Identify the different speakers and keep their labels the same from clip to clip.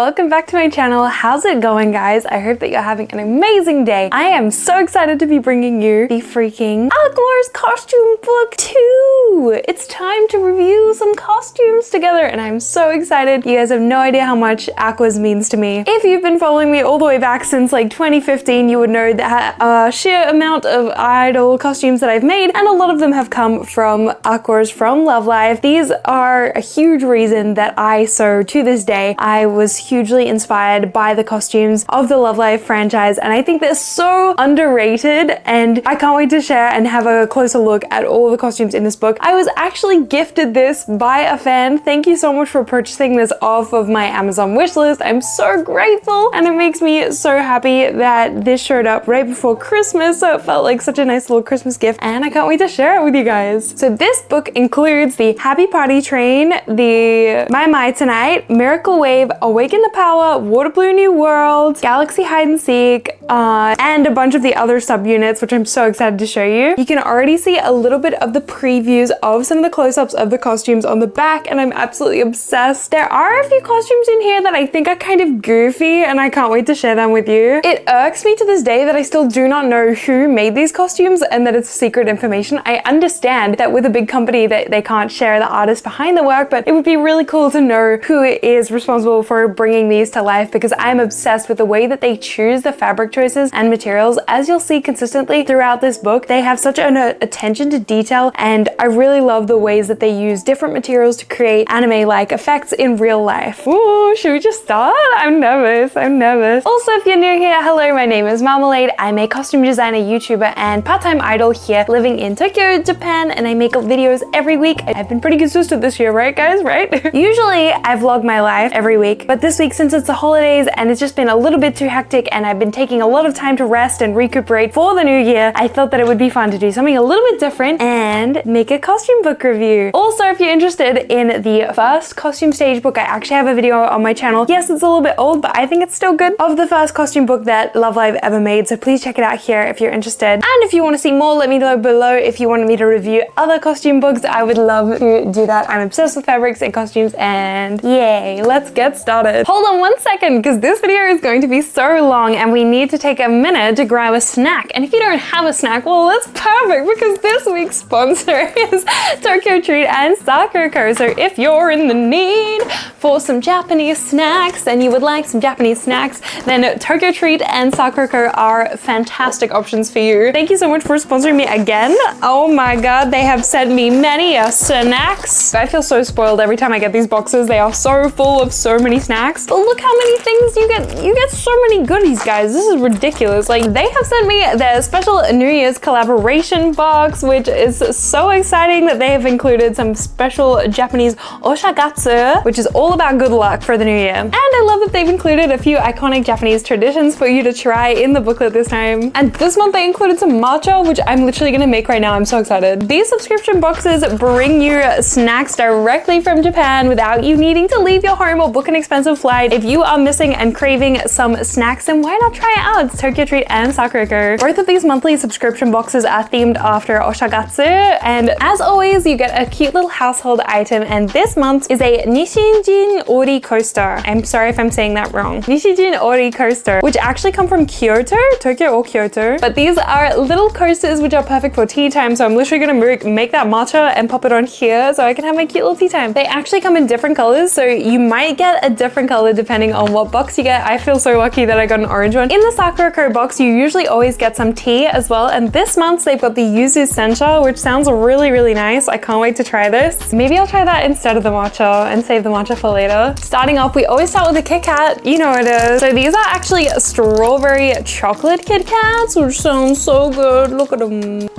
Speaker 1: welcome back to my channel. How's it going, guys? I hope that you're having an amazing day. I am so excited to be bringing you the freaking Aqours costume book 2. It's time to review some costumes together and I'm so excited. You guys have no idea how much Aqours means to me. If you've been following me all the way back since like 2015, you would know that sheer amount of idol costumes that I've made, and a lot of them have come from Aqours from Love Live. These are a huge reason that I sew to this day. I was hugely inspired by the costumes of the Love Live franchise and I think they're so underrated and I can't wait to share and have a closer look at all the costumes in this book. I was actually gifted this by a fan. Thank you so much for purchasing this off of my Amazon wishlist. I'm so grateful and it makes me so happy that this showed up right before Christmas, so it felt like such a nice little Christmas gift and I can't wait to share it with you guys. So this book includes the Happy Party Train, the My Tonight, Miracle Wave, Awaken the Power, Water Blue New World, Galaxy Hide and Seek, and a bunch of the other subunits, which I'm so excited to show you. You can already see a little bit of the previews of some of the close-ups of the costumes on the back, and I'm absolutely obsessed. There are a few costumes in here that I think are kind of goofy, and I can't wait to share them with you. It irks me to this day that I still do not know who made these costumes and that it's secret information. I understand that with a big company that they can't share the artist behind the work, but it would be really cool to know who is responsible for bringing these to life because I'm obsessed with the way that they choose the fabric choices and materials. As you'll see consistently throughout this book, they have such an attention to detail and I really love the ways that they use different materials to create anime-like effects in real life. Ooh, should we just start? I'm nervous. Also, if you're new here, hello, my name is Marmalade. I'm a costume designer, YouTuber, and part-time idol here living in Tokyo, Japan, and I make videos every week. I've been pretty consistent this year, right guys, right? Usually I vlog my life every week, but this week since it's the holidays and it's just been a little bit too hectic and I've been taking a lot of time to rest and recuperate for the new year, I thought that it would be fun to do something a little bit different and make a costume book review. Also, if you're interested in the first costume stage book, I actually have a video on my channel. Yes, it's a little bit old, but I think it's still good, of the first costume book that Love Live ever made, so please check it out here if you're interested. And if you want to see more, let me know below. If you wanted me to review other costume books, I would love to do that. I'm obsessed with fabrics and costumes and yay, let's get started. Hold on one second because this video is going to be so long and we need to take a minute to grab a snack. And if you don't have a snack, well, that's perfect because this week's sponsor is Tokyo Treat and Sakura. So if you're in the need for some Japanese snacks and you would like some Japanese snacks, then Tokyo Treat and Sakura are fantastic options for you. Thank you so much for sponsoring me again. Oh my god, they have sent me many snacks. I feel so spoiled every time I get these boxes. They are so full of so many snacks. But look how many things you get. You get so many goodies, guys. This is ridiculous. Like, they have sent me their special New Year's collaboration box, which is so exciting that they have included some special Japanese oshagatsu, which is all about good luck for the new year. And I love that they've included a few iconic Japanese traditions for you to try in the booklet this time. And this month they included some matcha, which I'm literally gonna make right now. I'm so excited. These subscription boxes bring you snacks directly from Japan without you needing to leave your home or book an expensive flight. If you are missing and craving some snacks, then why not try it out? It's Tokyo Treat and Sakura. Both of these monthly subscription boxes are themed after oshagatsu, and as always, you get a cute little household item, and this month is a Nishijin Ori coaster. I'm sorry if I'm saying that wrong. Nishijin Ori coaster, which actually come from Kyoto, Tokyo or Kyoto, but these are little coasters which are perfect for tea time, so I'm literally gonna make that matcha and pop it on here so I can have my cute little tea time. They actually come in different colors, so you might get a different color depending on what box you get. I feel so lucky that I got an orange one. In the Sakura box, you usually always get some tea as well, and this month they've got the Yuzu Sencha, which sounds really nice. I can't wait to try this. Maybe I'll try that instead of the matcha and save the matcha for later. Starting off, we always start with a Kit Kat. You know it is. So these are actually strawberry chocolate Kit Kats, which sounds so good. Look at them.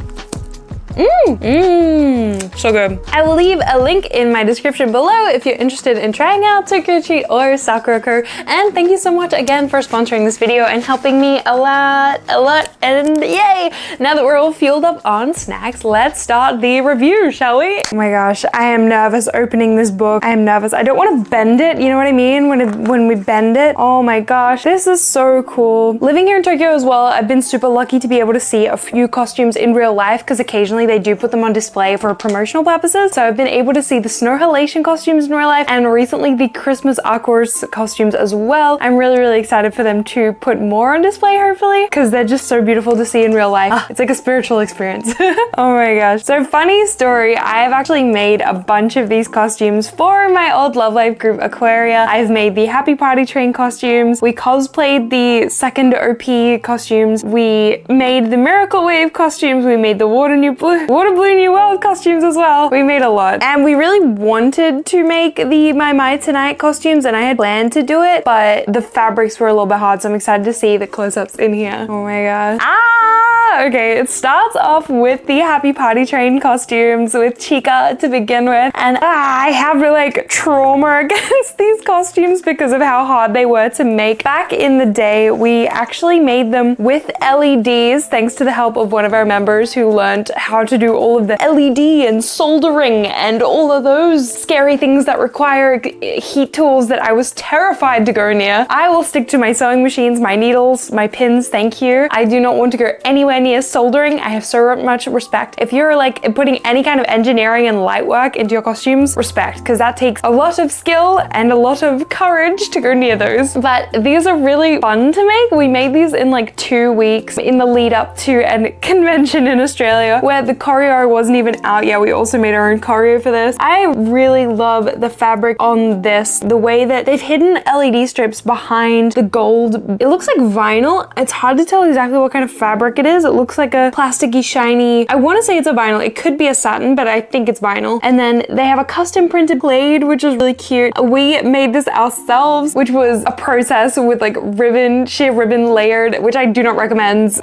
Speaker 1: So good. I will leave a link in my description below if you're interested in trying out Tokyo Treat or Sakura. And thank you so much again for sponsoring this video and helping me a lot, and yay! Now that we're all fueled up on snacks, let's start the review, shall we? Oh my gosh, I am nervous opening this book. I am nervous. I don't want to bend it, you know what I mean? When we bend it. Oh my gosh, this is so cool. Living here in Tokyo as well, I've been super lucky to be able to see a few costumes in real life because occasionally they do put them on display for promotional purposes. So I've been able to see the snow halation costumes in real life, and recently the Christmas Aqours costumes as well. I'm really excited for them to put more on display, hopefully, because they're just so beautiful to see in real life. It's like a spiritual experience. Oh my gosh. So funny story, I've actually made a bunch of these costumes for my old Love Life group Aquaria. I've made the Happy Party Train costumes. We cosplayed the second OP costumes. We made the Miracle Wave costumes. We made the Water Blue New World costumes as well. We made a lot. And we really wanted to make the My Tonight costumes, and I had planned to do it, but the fabrics were a little bit hard, so I'm excited to see the close-ups in here. Oh my gosh. Okay, it starts off with the Happy Party Train costumes with Chica to begin with, and I have like trauma against these costumes because of how hard they were to make. Back in the day, we actually made them with LEDs thanks to the help of one of our members who learned how to do all of the LED and soldering and all of those scary things that require heat tools that I was terrified to go near. I will stick to my sewing machines, my needles, my pins, thank you. I do not want to go anywhere near soldering. I have so much respect. If you're like putting any kind of engineering and light work into your costumes, respect, because that takes a lot of skill and a lot of courage to go near those. But these are really fun to make. We made these in like 2 weeks in the lead up to a convention in Australia where the choreo wasn't even out yet. We also made our own choreo for this. I really love the fabric on this, the way that they've hidden LED strips behind the gold. It looks like vinyl. It's hard to tell exactly what kind of fabric it is. It looks like a plasticky, shiny, I want to say it's a vinyl. It could be a satin, but I think it's vinyl. And then they have a custom printed blade, which is really cute. We made this ourselves, which was a process with like sheer ribbon layered, which I do not recommend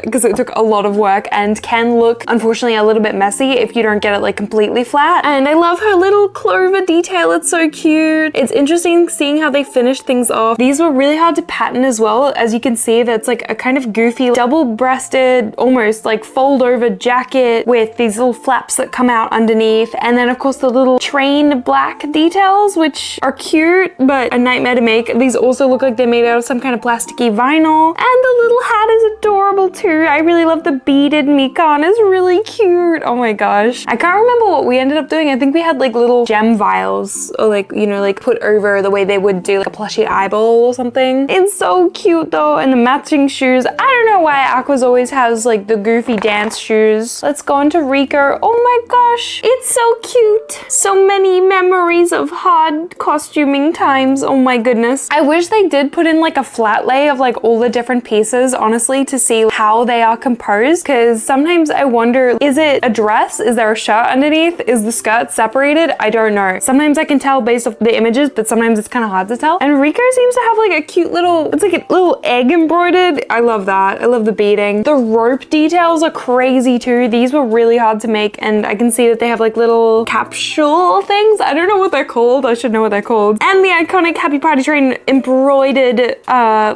Speaker 1: because it took a lot of work and can look, unfortunately, a little bit messy if you don't get it like completely flat. And I love her little clover detail. It's so cute. It's interesting seeing how they finished things off. These were really hard to pattern as well. As you can see, that's like a kind of goofy double-breasted, almost like fold-over jacket with these little flaps that come out underneath. And then of course the little train black details, which are cute, but a nightmare to make. These also look like they're made out of some kind of plasticky vinyl. And the little hat is adorable too. I really love the beaded Mikan. It's really cute. Oh my gosh. I can't remember what we ended up doing. I think we had like little gem vials, or like, you know, like put over the way they would do like a plushie eyeball or something. It's so cute though. And the matching shoes. I don't know why Aqours always has like the goofy dance shoes. Let's go into Rico. Oh my gosh. It's so cute. So many memories of hard costuming times. Oh my goodness. I wish they did put in like a flat lay of like all the different pieces, honestly, to see how they are composed. Because sometimes I wonder, is it a dress? Is there a shirt underneath? Is the skirt separated? I don't know. Sometimes I can tell based off the images, but sometimes it's kind of hard to tell. And Rico seems to have like a cute little, it's like a little egg embroidered. I love that. I love the beading. The rope details are crazy too. These were really hard to make, and I can see that they have like little capsule things. I don't know what they're called. I should know what they're called. And the iconic Happy Party Train embroidered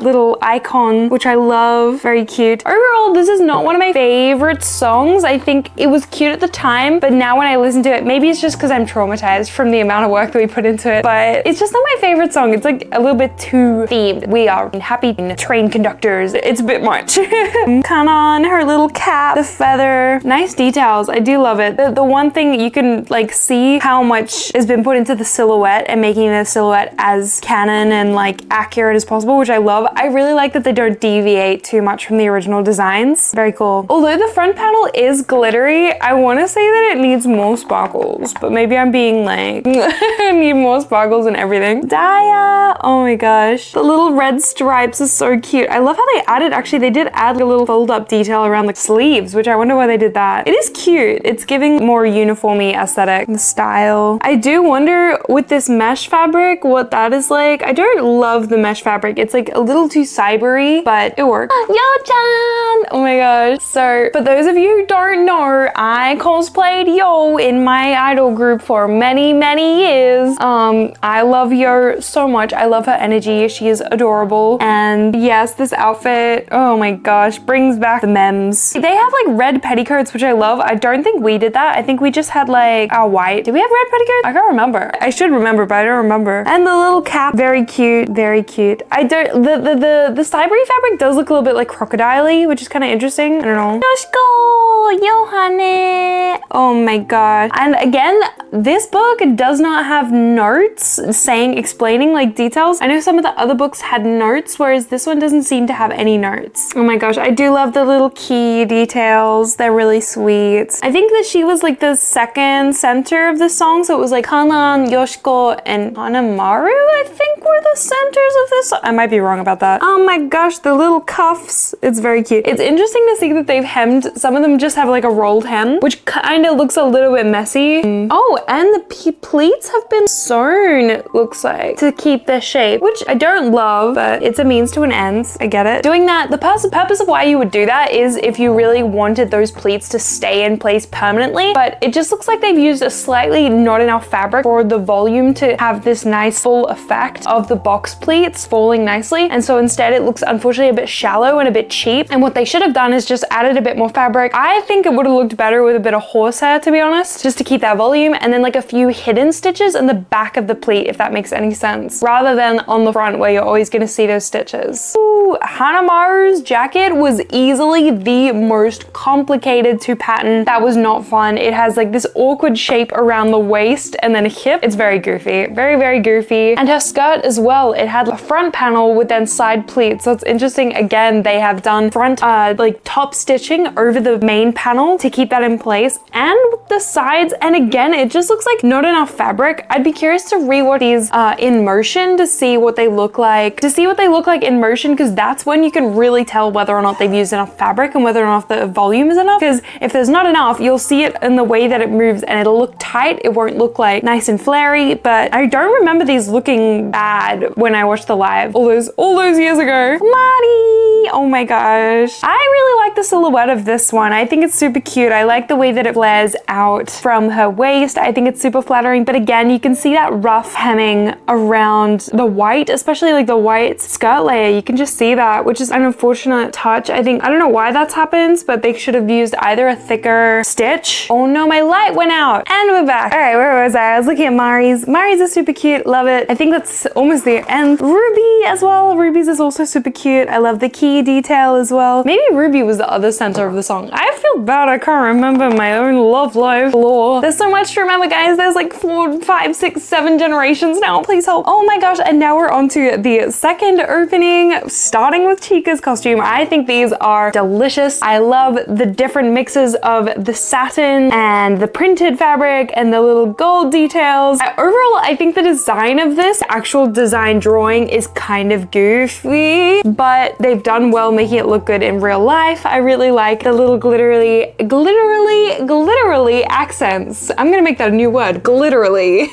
Speaker 1: little icon, which I love. Very cute. Overall, this is not one of my favorite songs. I think it was cute at the time, but now when I listen to it, maybe it's just because I'm traumatized from the amount of work that we put into it, but it's just not my favorite song. It's like a little bit too themed. We are happy train conductors. It's a bit much. Kanan, her little cap, the feather, nice details. I do love it. The one thing you can like see how much has been put into the silhouette and making the silhouette as canon and like accurate as possible, which I love. I really like that they don't deviate too much from the original designs. Very cool. Although the front panel is glittery, I want to say that it needs more sparkles, but maybe I'm being like, I need more sparkles and everything. Daya, oh my gosh. The little red stripes are so cute. I love how they added, actually they did add a little fold up detail around the sleeves, which I wonder why they did that. It is cute. It's giving more uniformy aesthetic. The style. I do wonder with this mesh fabric what that is like. I don't love the mesh fabric. It's like a little too cybery, but it works. Yo-chan! Oh my gosh. So for those of you who don't know, I cosplayed Yo in my idol group for many years. I love Yo so much. I love her energy. She is adorable. And yes, this outfit, oh my gosh, brings back the memes. They have like red petticoats, which I love. I don't think we did that. I think we just had like our white. Did we have red petticoats? I can't remember. I should remember, but I don't remember. And the little cap, very cute, very cute. I don't, the cybery fabric does look a little bit like crocodile-y, which is kind of interesting. I don't know. Yoshiko! Johanne. Oh my gosh. And again, this book does not have notes explaining like details. I know some of the other books had notes, whereas this one doesn't seem to have any notes. Oh my gosh, I do love the little key details. They're really sweet. I think that she was like the second center of the song, so it was like Kanan, Yoshiko, and Hanamaru, I think were the centers of this song. I might be wrong about that. Oh my gosh, the little cuffs. It's very cute. It's interesting to see that they've hemmed. Some of them just have like a rolled hem, which kind of looks a little bit messy. Oh, and the pleats have been sewn, it looks like, to keep their shape, which I don't love, but it's a means to an end. I get it. Doing that, the purpose of why you would do that is if you really wanted those pleats to stay in place permanently, but it just looks like they've used a slightly not enough fabric for the volume to have this nice full effect of the box pleats falling nicely, and so instead it looks unfortunately a bit shallow and a bit cheap, and what they should have done is just added a bit more fabric. I think it would have looked better with a bit of horsehair, to be honest, just to keep that volume, and then like a few hidden stitches in the back of the pleat, if that makes any sense, rather than on the front where you're always going to see those stitches. Ooh, Hanamaru's jacket was easily the most complicated to pattern. That was not fun. It has like this awkward shape around the waist and then a hip. It's very goofy, very goofy. And her skirt as well, it had a front panel with then side pleats, so it's interesting. Again, they have done front like top stitching over the main panel to keep that in place, and the sides, and again it just looks like not enough fabric. I'd be curious to rewatch these in motion to see what they look like, in motion, because that's when you can really tell whether or not they've used enough fabric and whether or not the volume is enough, because if there's not enough, you'll see it in the way that it moves and it'll look tight. It won't look like nice and flary, but I don't remember these looking bad when I watched the live all those years ago. Mari! Oh my gosh. I really like the silhouette of this one. I think it's super cute. I like the way that it flares out from her waist. I think it's super flattering, but again, you can see that rough hemming around the white, especially like the white skirt layer. You can just see that, which is an unfortunate touch. I don't know why that's happened, but they should have used either a thicker stitch. Oh no, my light went out. And we're back. All right, where was I? I was looking at Mari's. Mari's is super cute. Love it. I think that's almost the end. Ruby as well. Ruby's is also super cute. I love the key detail as well. Maybe Ruby was the other center of the song. I feel bad. I can't remember my own love life lore. There's so much to remember, guys. There's like 4, 5, 6, 7 generations now. Please help. Oh my gosh. And now we're on to the second opening, starting with Chika's costume. I think these are delicious. I love the different mixes of the satin and the printed fabric and the little gold details. Overall, I think the design of this actual design drawing is kind of goofy, but they've done well making it look good in real life. I really like the little glitterly accents. I'm gonna make that a new word, glitterly.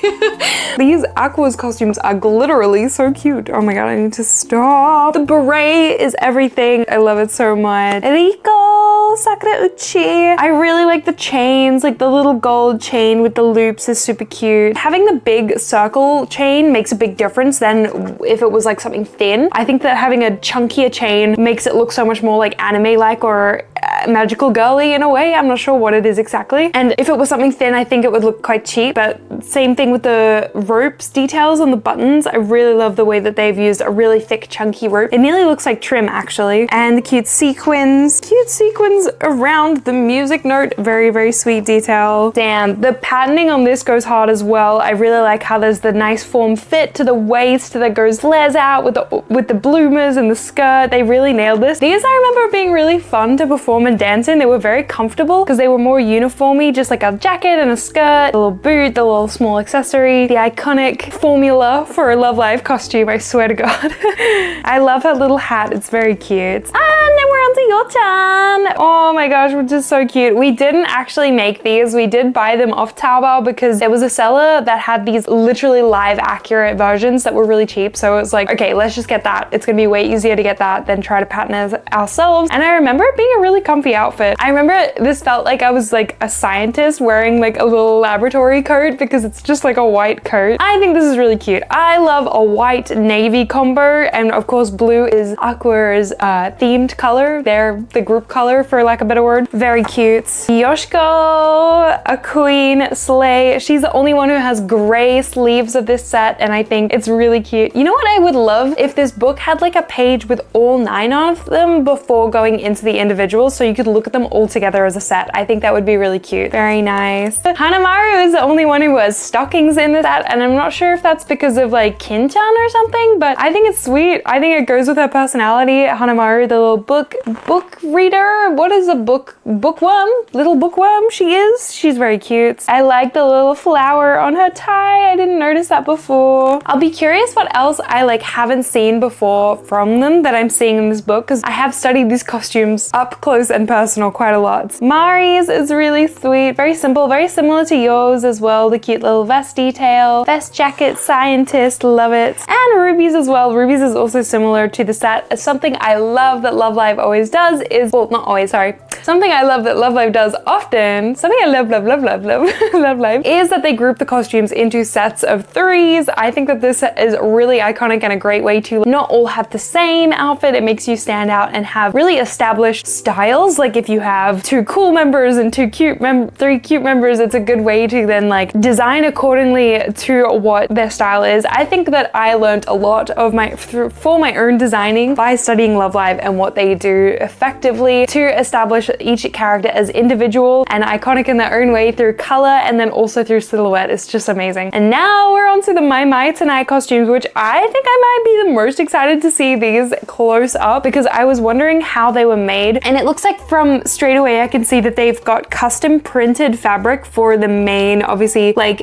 Speaker 1: These Aqours costumes are glitterly so cute. Oh my god, I need to stop. The beret is everything. I love it so much. Riko, Sakura Uchi. I really like the chains, like the little gold chain with the loops is super cute. Having the big circle chain makes a big difference than if it was like something thin. I think that having a chunkier chain makes it look so much more like anime-like or magical girly in a way. I'm not sure what it is exactly. And if it was something thin, I think it would look quite cheap, but same thing with the ropes details on the buttons. I really love the way that they've used a really thick chunky rope. It nearly looks like trim actually. And the cute sequins around the music note. Very sweet detail. Damn, the patterning on this goes hard as well. I really like how there's the nice form fit to the waist that flares out with the bloomers and the skirt. They really nailed this. These I remember being really fun to perform and dance in. They were very comfortable because they were more uniformy, just like a jacket and a skirt, the little boot, the little small accessory, the iconic formula for a Love Live costume, I swear to God. I love her little hat. It's very cute. And then we're on to Yo-chan. Oh my gosh, which is so cute. We didn't actually make these. We did buy them off Taobao because there was a seller that had these literally live accurate versions that were really cheap. So it was like, okay, let's just get that. It's gonna be way easier to get that than try to pattern it ourselves. And I remember it being a really comfy outfit. I remember this felt like I was like a scientist wearing like a little laboratory coat because it's just like a white coat. I think this is really cute. I love a white navy combo, and of course blue is Aqours' themed color, they're the group color, for lack of a better word. Very cute. Yoshiko, a queen, slay. She's the only one who has gray sleeves of this set, and I think it's really cute. You know what I would love? If this book had like a page with all 9 of them before going into the individuals, so you could look at them all together as a set. I think that would be really cute. Very nice. Hanamaru is the only one who has stockings in the set, and I'm not sure if that's because of like Kin-chan or something, but I think it's sweet. I think it goes with her personality. Hanamaru, the little book reader. What is a bookworm? Little bookworm she is. She's very cute. I like the little flower on her tie. I didn't notice that before. I'll be curious what else I like haven't seen before from them that I'm seeing in this book, because I have studied these costumes up close and personal quite a lot. Mari's is really sweet. Very simple, very similar to yours as well. The cute little vest detail. Vest jacket, scientist, love it. And Ruby's as well. Ruby's is also similar to the set. Something I love that Love Live always does is, well, not always, sorry. Something I love that Love Live does often, something I love Love Live, is that they group the costumes into sets of 3s. I think that this is really iconic and a great way to not all have the same outfit. It makes you stand out and have really established styles. Like if you have 2 cool members and 3 cute members, it's a good way to then like design accordingly to what their style is. I think that I learned a lot of for my own designing by studying Love Live and what they do effectively to establish each character as individual and iconic in their own way through color and then also through silhouette. It's just amazing. And now we're on to the Mai tonight costumes, which I think I might be the most excited to see these close up, because I was wondering how they were made, and it looks like from straight away I can see that they've got custom printed fabric for the main, obviously, like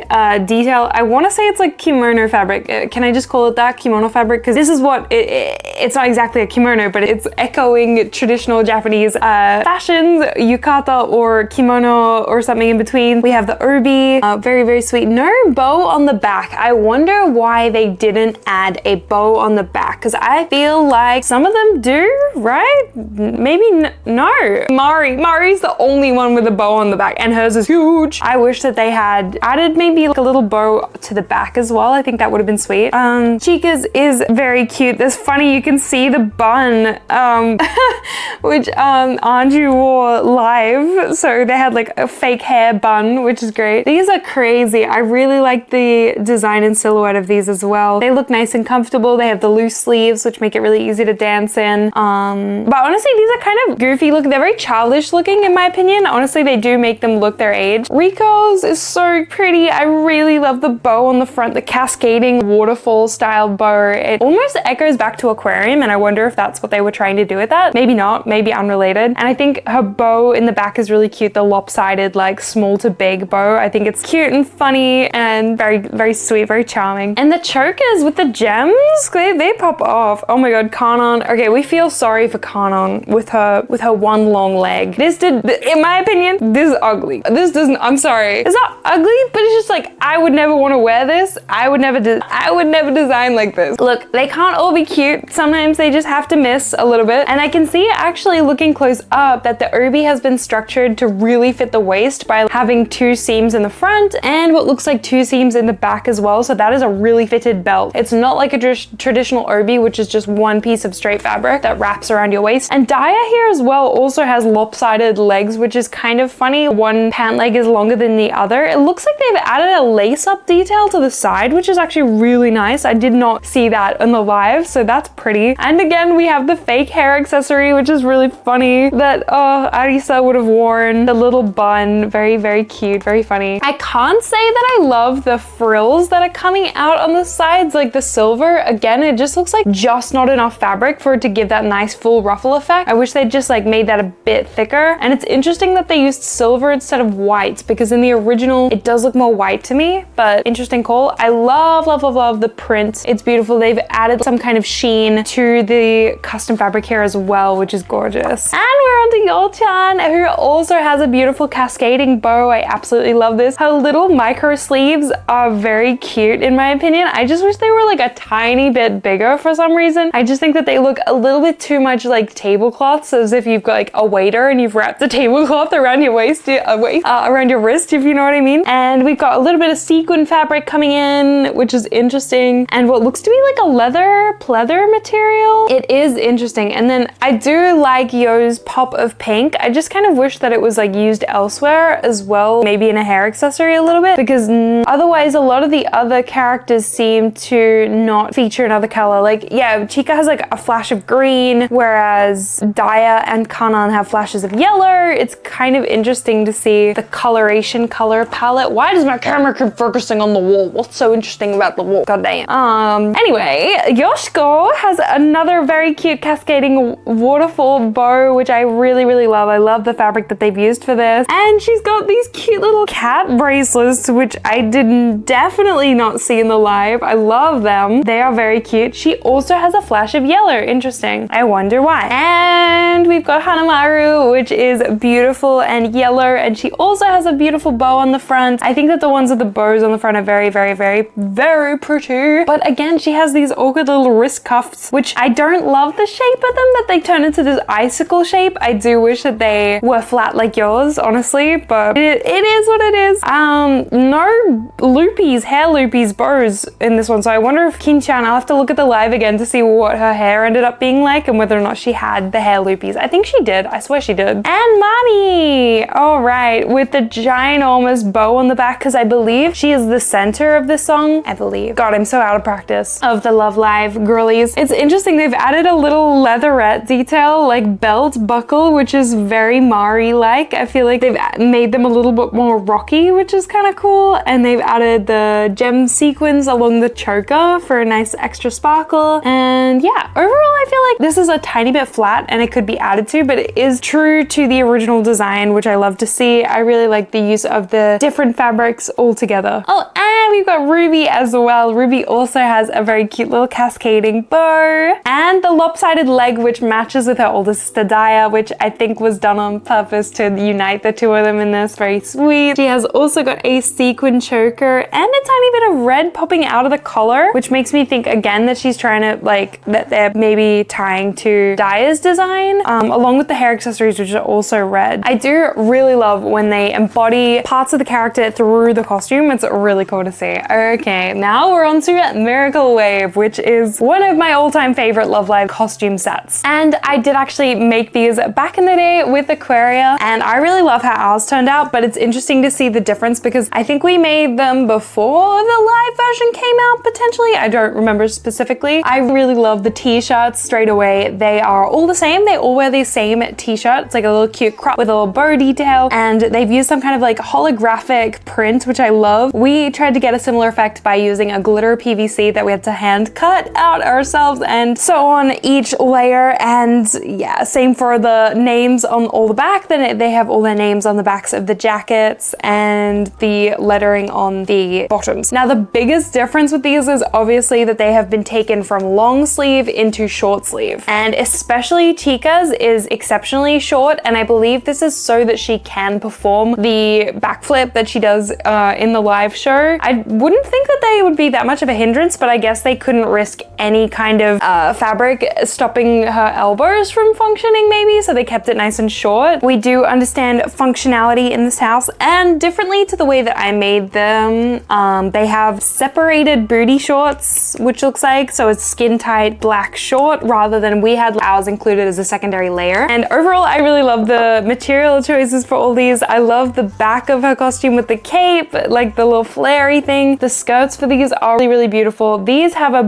Speaker 1: detail. I want to say it's like kimono fabric. Can I just call it that, kimono fabric? Because this is what it's not exactly a kimono, but it's echoing traditional Japanese fashions, yukata or kimono or something in between. We have the obi, very, very sweet. No bow on the back. I wonder why they didn't add a bow on the back, because I feel like some of them do, right? Maybe no. Mari's the only one with a bow on the back, and hers is huge. I wish that they had added maybe like a little bow to the back as well. I think that would have been sweet. Chica's is very cute. It's funny, you can see the bun, which Anju wore live. So they had like a fake hair bun, which is great. These are crazy. I really like the design and silhouette of these as well. They look nice and comfortable. They have the loose sleeves, which make it really easy to dance in. But honestly, these are kind of goofy looking. They're very childish looking in my opinion. Honestly, they do make them look their age. Riko's is so pretty. I really love the bow on the front, the cascading waterfall style bow. It almost echoes back to Aquarium, and I wonder if that's what they were trying to do with that. Maybe not, maybe unrelated. And I think her bow in the back is really cute. The lopsided, like small to big bow. I think it's cute and funny and very, very sweet, very charming. And the chokers with the gems, they pop off. Oh my god, Kanon. Okay, we feel sorry for Kanon with her one long leg. In my opinion, this is ugly. This doesn't, I'm sorry. It's not ugly, but it's just like, I would never want to wear this. I would never design like this. Look, they can't all be cute. Sometimes they just have to miss a little bit. And I can see actually looking close up that the obi has been structured to really fit the waist by having 2 seams in the front and what looks like 2 seams in the back as well. So that is a really fitted belt. It's not like a traditional obi, which is just one piece of straight fabric that wraps around your waist. And Daya here as well also has lopsided legs, which is kind of funny. One pant leg is longer than the other. It looks like they've added a lace-up detail to the side, which is actually really nice. I did not see that in the live, so that's pretty. And again, we have the fake hair accessory, which is really funny, that Arisa would have worn. The little bun, very, very cute, very funny. I can't say that I love the frills that are coming out on the sides, like the silver. Again, it just looks like just not enough fabric for it to give that nice full ruffle effect. I wish they'd just like made that a bit thicker. And it's interesting that they used silver instead of white, because in the original, it does look more white to me, but interesting call. I love, love, love, love the print. It's beautiful. They've added some kind of sheen to the custom fabric here as well, which is gorgeous. And we're on to Yo-chan, who also has a beautiful cascading bow. I absolutely love this. Her little micro sleeves are very cute in my opinion. I just wish they were like a tiny bit bigger for some reason. I just think that they look a little bit too much like tablecloths, as if you've got like a waiter and you've wrapped the tablecloth around your waist, around your wrist, if you know what I mean. And we've got a little bit of sequin fabric coming in, which is interesting. And what looks to be like a leather pleather material material. It is interesting. And then I do like Yo's pop of pink. I just kind of wish that it was like used elsewhere as well, maybe in a hair accessory a little bit, because otherwise a lot of the other characters seem to not feature another color. Like, yeah, Chica has like a flash of green, whereas Daya and Kanan have flashes of yellow. It's kind of interesting to see the coloration color palette. Why does my camera keep focusing on the wall? What's so interesting about the wall? God damn. Anyway, Yoshiko has another very cute cascading waterfall bow, which I really, really love. I love the fabric that they've used for this. And she's got these cute little cat bracelets, which I did definitely not see in the live. I love them. They are very cute. She also has a flash of yellow. Interesting. I wonder why. And we've got Hanamaru, which is beautiful and yellow. And she also has a beautiful bow on the front. I think that the ones with the bows on the front are very, very, very, very pretty. But again, she has these awkward little wrist cuffs, which I don't love the shape of them, that they turn into this icicle shape. I do wish that they were flat like yours, honestly, but it is what it is. No loopies, hair loopies, bows in this one. So I wonder if Kin-chan, I'll have to look at the live again to see what her hair ended up being like and whether or not she had the hair loopies. I think she did. I swear she did. And Mani! All right, with the ginormous bow on the back, because I believe she is the center of this song, I believe. God, I'm so out of practice of the Love Live girlies. It's interesting, they've added a little leatherette detail, like belt buckle, which is very Mari-like. I feel like they've made them a little bit more rocky, which is kind of cool. And they've added the gem sequins along the choker for a nice extra sparkle. And yeah, overall, I feel like this is a tiny bit flat and it could be added to, but it is true to the original design, which I love to see. I really like the use of the different fabrics all together. Oh, and we've got Ruby as well. Ruby also has a very cute little cascading bow and the lopsided leg, which matches with her older sister Daya, which I think was done on purpose to unite the two of them in this. Very sweet. She has also got a sequin choker and a tiny bit of red popping out of the collar, which makes me think again that she's trying to like, that they're maybe tying to Daya's design, along with the hair accessories, which are also red. I do really love when they embody parts of the character through the costume. It's really cool to see. Okay, now we're on to Miracle Wave, which is one of my all-time favorite Love Live costume sets. And I did actually make these back in the day with Aquaria, and I really love how ours turned out, but it's interesting to see the difference because I think we made them before the live version came out, potentially. I don't remember specifically. I really love the t-shirts straight away. They are all the same. They all wear the same t-shirt. It's like a little cute crop with a little bow detail, and they've used some kind of like holographic print, which I love. We tried to get a similar effect by using a glitter PVC that we had to hand cut out ourselves and sew on each layer. And yeah, same for the names on all the back. Then they have all their names on the backs of the jackets and the lettering on the bottoms. Now the biggest difference with these is obviously that they have been taken from long sleeve into short sleeve, and especially Chica's is exceptionally short, and I believe this is so that she can perform the backflip that she does in the live show. I wouldn't think that they would be that much of a hindrance, but I guess they couldn't risk any kind of fabric stopping her elbows from functioning maybe, so they kept it nice and short. We do understand functionality in this house, and differently to the way that I made them, they have separated booty shorts, which looks like, so it's skin tight black short rather than we had ours included as a secondary layer. And overall, I really love the material choices for all these. I love the back of her costume with the cape, like the little flary thing. The skirts for these are really, really beautiful. These have a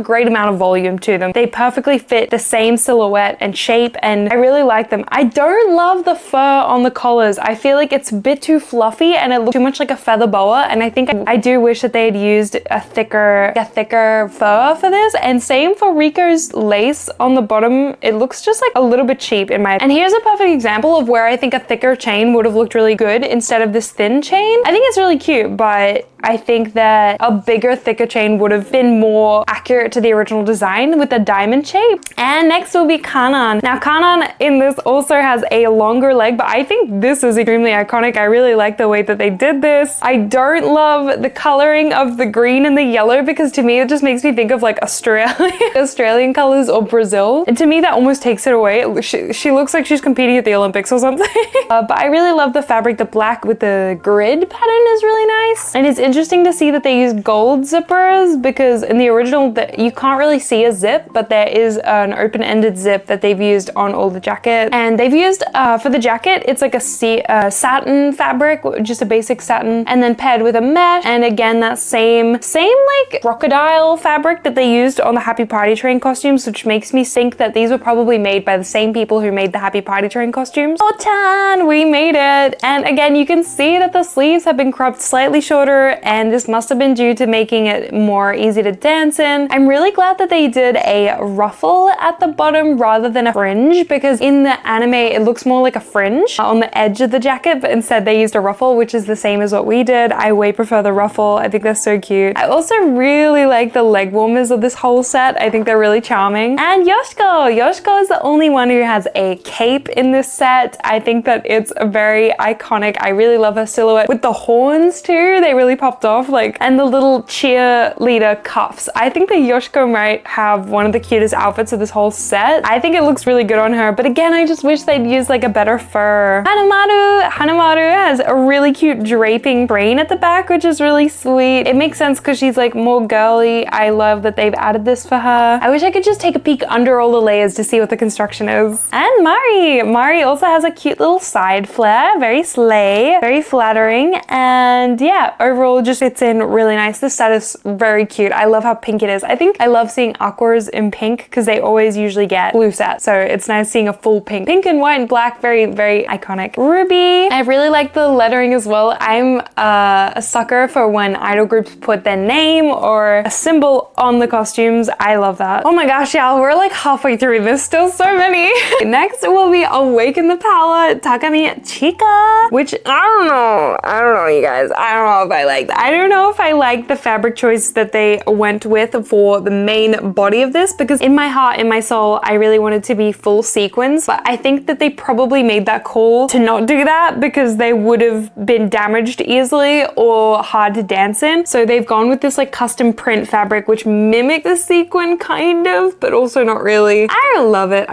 Speaker 1: great amount of volume to them. They perfectly fit the same silhouette and shape, and I really like them. I don't love the fur on the collars. I feel like it's a bit too fluffy and it looks too much like a feather boa, and I think I do wish that they had used a thicker fur for this. And same for Riko's lace on the bottom. It looks just like a little bit cheap in my. And here's a perfect example of where I think a thicker chain would have looked really good instead of this thin chain. I think it's really cute, but I think that a bigger, thicker chain would have been more accurate to the original design with the diamond shape. And next will be Kanan. Now Kanan in this also has a longer leg, but I think this is extremely iconic. I really like the way that they did this. I don't love the coloring of the green and the yellow because to me it just makes me think of like Australian colors or Brazil. And to me that almost takes it away. She looks like she's competing at the Olympics or something. But I really love the fabric. The black with the grid pattern is really nice. And it's interesting to see that they use gold zippers because in the original you can't really see a zip, but there is an open-ended zip that they've used on all the jackets. And they've used, for the jacket, it's like a satin fabric, just a basic satin, and then paired with a mesh. And again, that same like crocodile fabric that they used on the Happy Party Train costumes, which makes me think that these were probably made by the same people who made the Happy Party Train costumes. Oh, we made it. And again, you can see that the sleeves have been cropped slightly shorter, and this must have been due to making it more easy to dance in. I'm really glad that they did a ruffle at the bottom rather than a fringe, because in the anime it looks more like a fringe on the edge of the jacket, but instead they used a ruffle, which is the same as what we did. I way prefer the ruffle. I think they're so cute. I also really like the leg warmers of this whole set. I think they're really charming. And Yoshiko is the only one who has a cape in this set. I think that it's very iconic. I really love her silhouette with the horns too. They really popped off, like, and the little cheerleader cuffs. I think that Yoshiko might have one of the cutest outfits of this whole set. I think it looks really good on her, but again, I just wish they'd use like a better fur. Hanamaru has a really cute draping brain at the back, which is really sweet. It makes sense because she's like more girly. I love that they've added this for her. I wish I could just take a peek under all the layers to see what the construction is. And Mari also has a cute little side flare, very slay, very flattering, and yeah, overall just fits in really nice. This set is very cute. I love how pink it is. I think I love seeing Aqours in pink because they always usually get blue sets, so it's nice seeing a full pink and white and black. Very, very iconic. Ruby, I really like the lettering as well. I'm a sucker for when idol groups put their name or a symbol on the costumes. I love that. Oh my gosh, y'all, we're like halfway through this, still so many. Next will be Awaken the Power Takami Chika, which I don't know, you guys. I don't know if I like that. I don't know if I like the fabric choice that they went with for the main body of this, because in my heart, in my soul, I really wanted to be full sequins, but I think that they probably made that call to not do that because they would have been damaged easily or hard to dance in. So they've gone with this like custom print fabric, which mimic the sequin kind of, but also not really. I don't love it.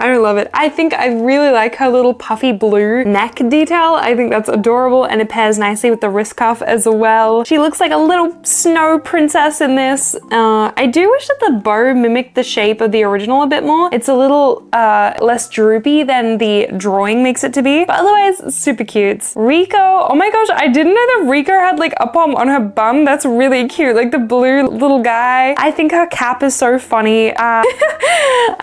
Speaker 1: I think I really like her little puffy blue neck detail. I think that's adorable, and it pairs nicely with the wrist cuff as well. She looks like a little snow princess in this. I do wish that the bow mimicked the shape of the original a bit more. It's a little less droopy than the drawing makes it to be, but otherwise super cute. Riko, oh my gosh, I didn't know that Riko had like a pom on her bum. That's really cute, like the blue little guy. I think her cap is so funny. I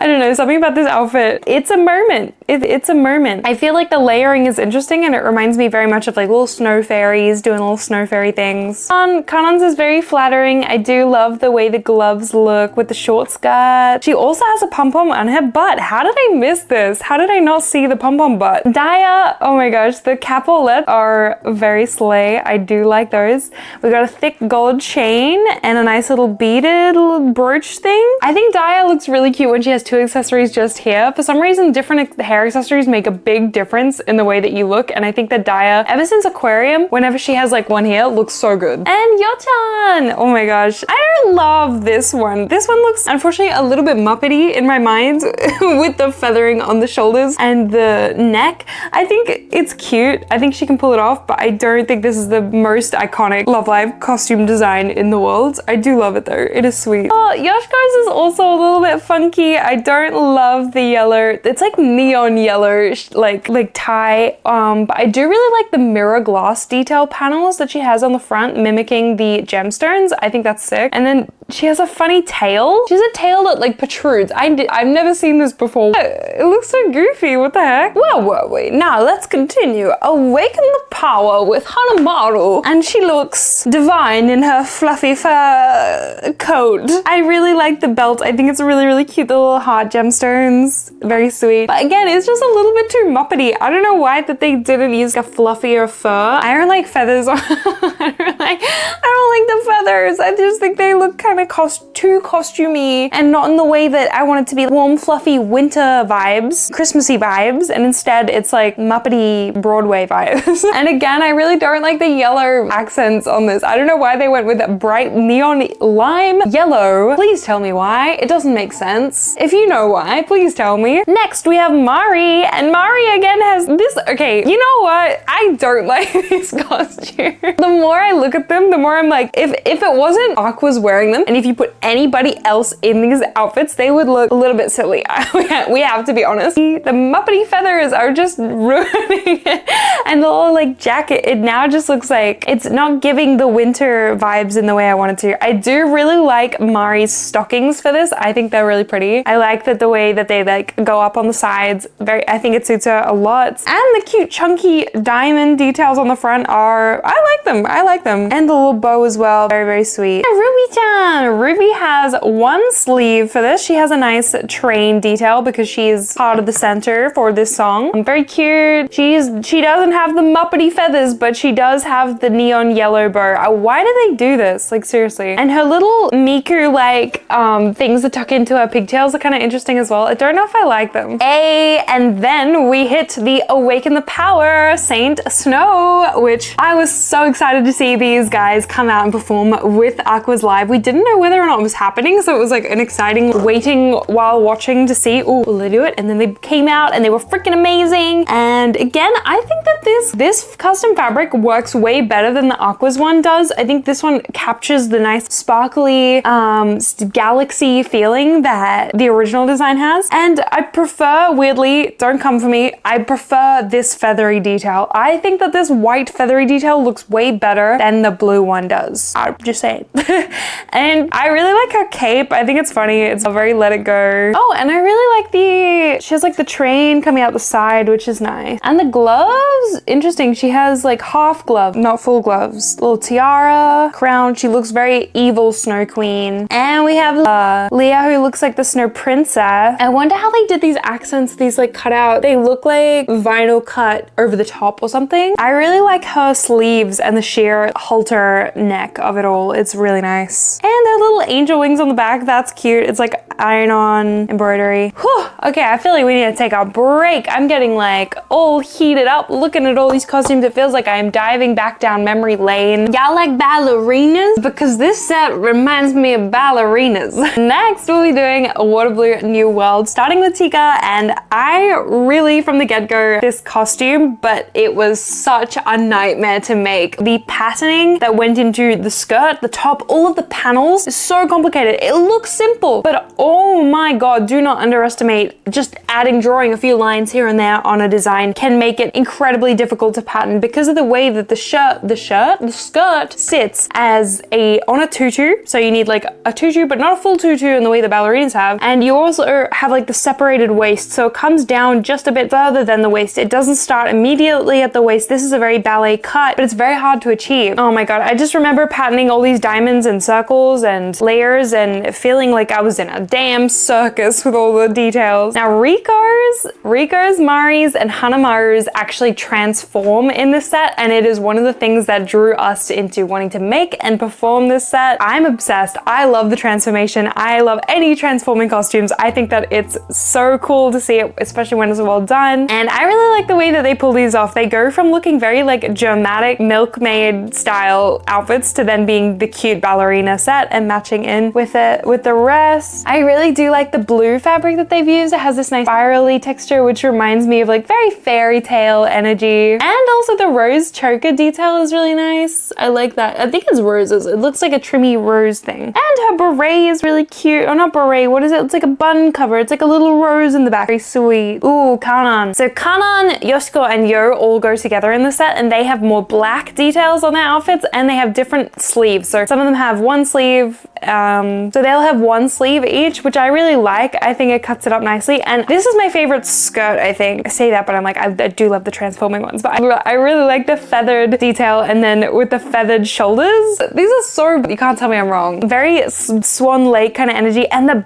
Speaker 1: don't know, something about this outfit. It's a moment. It's a moment. I feel like the layering is interesting, and it reminds me very much of like little snow fairies doing little snow fairy things. Kanon's is very flattering. I do love the way the gloves look with the short skirt. She also has a pom-pom on her butt. How did I miss this? How did I not see the pom-pom butt? Daya, oh my gosh, the capolettes are very slay. I do like those. We got a thick gold chain and a nice little beaded little brooch thing. I think Daya looks really cute when she has two accessories just here. For some reason, different hair accessories make a big difference in the way that you look, and I think that Daya, ever since Aquarium, whenever she has like one here, looks so good. And Yochan, oh my gosh, I love this one. This one looks unfortunately a little bit Muppety in my mind with the feathering on the shoulders and the neck. I think it's cute. I think she can pull it off, but I don't think this is the most iconic Love Live costume design in the world. I do love it though. It is sweet. Oh, Yoshiko's is also a little bit funky. I don't love the yellow. It's like neon yellow, like tie. But I do really like the mirror glass detail panels that she has on the front, mimicking the gemstones. I think that's sick. And then she has a funny tail. She has a tail that like protrudes. I've never seen this before. It looks so goofy. What the heck? Where were we? Now let's continue. Awaken the Power with Hanamaru. And she looks divine in her fluffy fur coat. I really like the belt. I think it's a really, really cute. The little heart gemstones. Very sweet. But again, it's just a little bit too Muppety. I don't know why that they didn't use a fluffier fur. I don't like feathers. I don't like the feathers. I just think they look kind of too costumey and not in the way that I want it to be. Warm, fluffy winter vibes, Christmassy vibes, and instead it's like Muppety Broadway vibes. And again, I really don't like the yellow accents on this. I don't know why they went with that bright neon lime yellow. Please tell me why. It doesn't make sense. If you know why, please tell me. Next, we have Mari, and Mari again has this. Okay, you know what? I don't like these costumes. The more I look at them, the more I'm like, if it wasn't Aqours wearing them, and if you put anybody else in these outfits, they would look a little bit silly. We have to be honest. The Muppety feathers are just ruining it. And the little like jacket, it now just looks like it's not giving the winter vibes in the way I wanted to. I do really like Mari's stockings for this. I think they're really pretty. I like that the way that they like go up on the sides. I think it suits her a lot. And the cute chunky diamond details on the front are, I like them. And the little bow as well, very, very sweet. And Ruby-chan! Ruby has one sleeve for this. She has a nice train detail because she's part of the center for this song. Very cute. She doesn't have the Muppety feathers, but she does have the neon yellow bow. Why do they do this? Like seriously. And her little Miku like things that tuck into her pigtails are kind of interesting as well. I don't know if I like them. And then we hit the Awaken the Power Saint Snow, which I was so excited to see these guys come out and perform with Aqours live. We didn't know whether or not it was happening, so it was like an exciting waiting while watching to see, oh, will they do it? And then they came out and they were freaking amazing. And again, I think that this custom fabric works way better than the Aqours one does. I think this one captures the nice sparkly galaxy feeling that the original design has. And I prefer, weirdly, don't come for me, I prefer this feathery detail. I think that this white feathery detail looks way better than the blue one does. I'm just saying. And I really like her cape. I think it's funny. It's a very let it go. Oh, and I really like she has like the train coming out the side, which is nice. And the gloves, interesting. She has like half gloves, not full gloves. Little tiara, crown. She looks very evil Snow Queen. And we have Leah, who looks like the Snow Princess. I wonder how they did these accents, these like cut out. They look like vinyl cut over the top or something. I really like her sleeves and the sheer halter neck of it all. It's really nice. And their little angel wings on the back, that's cute. It's like iron-on embroidery. Whew. Okay, I feel like we need to take a break. I'm getting like all heated up looking at all these costumes. It feels like I am diving back down memory lane. Y'all like ballerinas? Because this set reminds me of ballerinas. Next, we'll be doing Waterblue New World, starting with Tika, and I really, from the get-go, this costume, but it was such a nightmare to make. The patterning that went into the skirt, the top, all of the panels is so complicated. It looks simple, but oh my god, do not underestimate just drawing a few lines here and there on a design can make it incredibly difficult to pattern because of the way that the skirt sits as on a tutu. So you need like a tutu, but not a full tutu in the way the ballerinas have. And you also have like the separated waist. So it comes down just a bit further than the waist. It doesn't start immediately at the waist. This is a very ballet cut, but it's very hard to achieve. Oh my god, I just remember patterning all these diamonds and circles and layers and feeling like I was in a damn circus with all the details. Now Riko's, Mari's, and Hanamaru's actually transform in this set, and it is one of the things that drew us into wanting to make and perform this set. I'm obsessed. I love the transformation. I love any transforming costumes. I think that it's so cool to see it, especially when it's well done. And I really like the way that they pull these off. They go from looking very like dramatic milkmaid style outfits to then being the cute ballerina set and matching in with it with the rest. I really do like the blue fabric that they've used. It has this nice spirally texture, which reminds me of like very fairy tale energy. And also the rose choker detail is really nice. I like that. I think it's roses. It looks like a trimmy rose thing. And her beret is really cute. Or not beret, what is it? It's like a bun cover. It's like a little rose in the back. Very sweet. Ooh, Kanan. So Kanan, Yoshiko, and Yo all go together in the set, and they have more black details on their outfits, and they have different sleeves. So some of them have one sleeve, so they'll have one sleeve each, which I really like. I think it cuts it up nicely. And this is my favorite skirt, I think. I say that, but I'm like, I do love the transforming ones, but I really like the feathered detail, and then with the feathered shoulders. These are so, you can't tell me I'm wrong. Very Swan Lake kind of energy. And the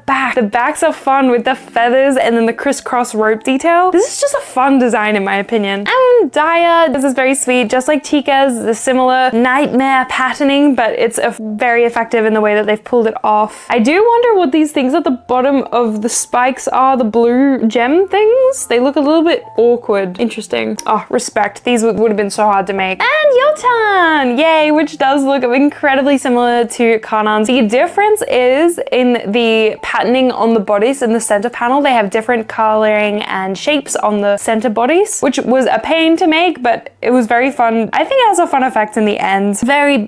Speaker 1: backs are fun with the feathers and then the crisscross rope detail. This is just a fun design in my opinion. And Daya, this is very sweet, just like Tika's, the similar nightmare patterning, but it's very effective in the way that they've pulled it off. I do wonder what these things at the bottom of the spikes are, the blue gem things. They look a little bit awkward. Interesting. Oh, respect. These would have been so hard to make. And Yotan! Yay, which does look incredibly similar to Kanan's. The difference is in the patterning on the bodice in the center panel. They have different coloring and shapes on the center bodice, which was a pain to make, but it was very fun. I think it has a fun effect in the end. Very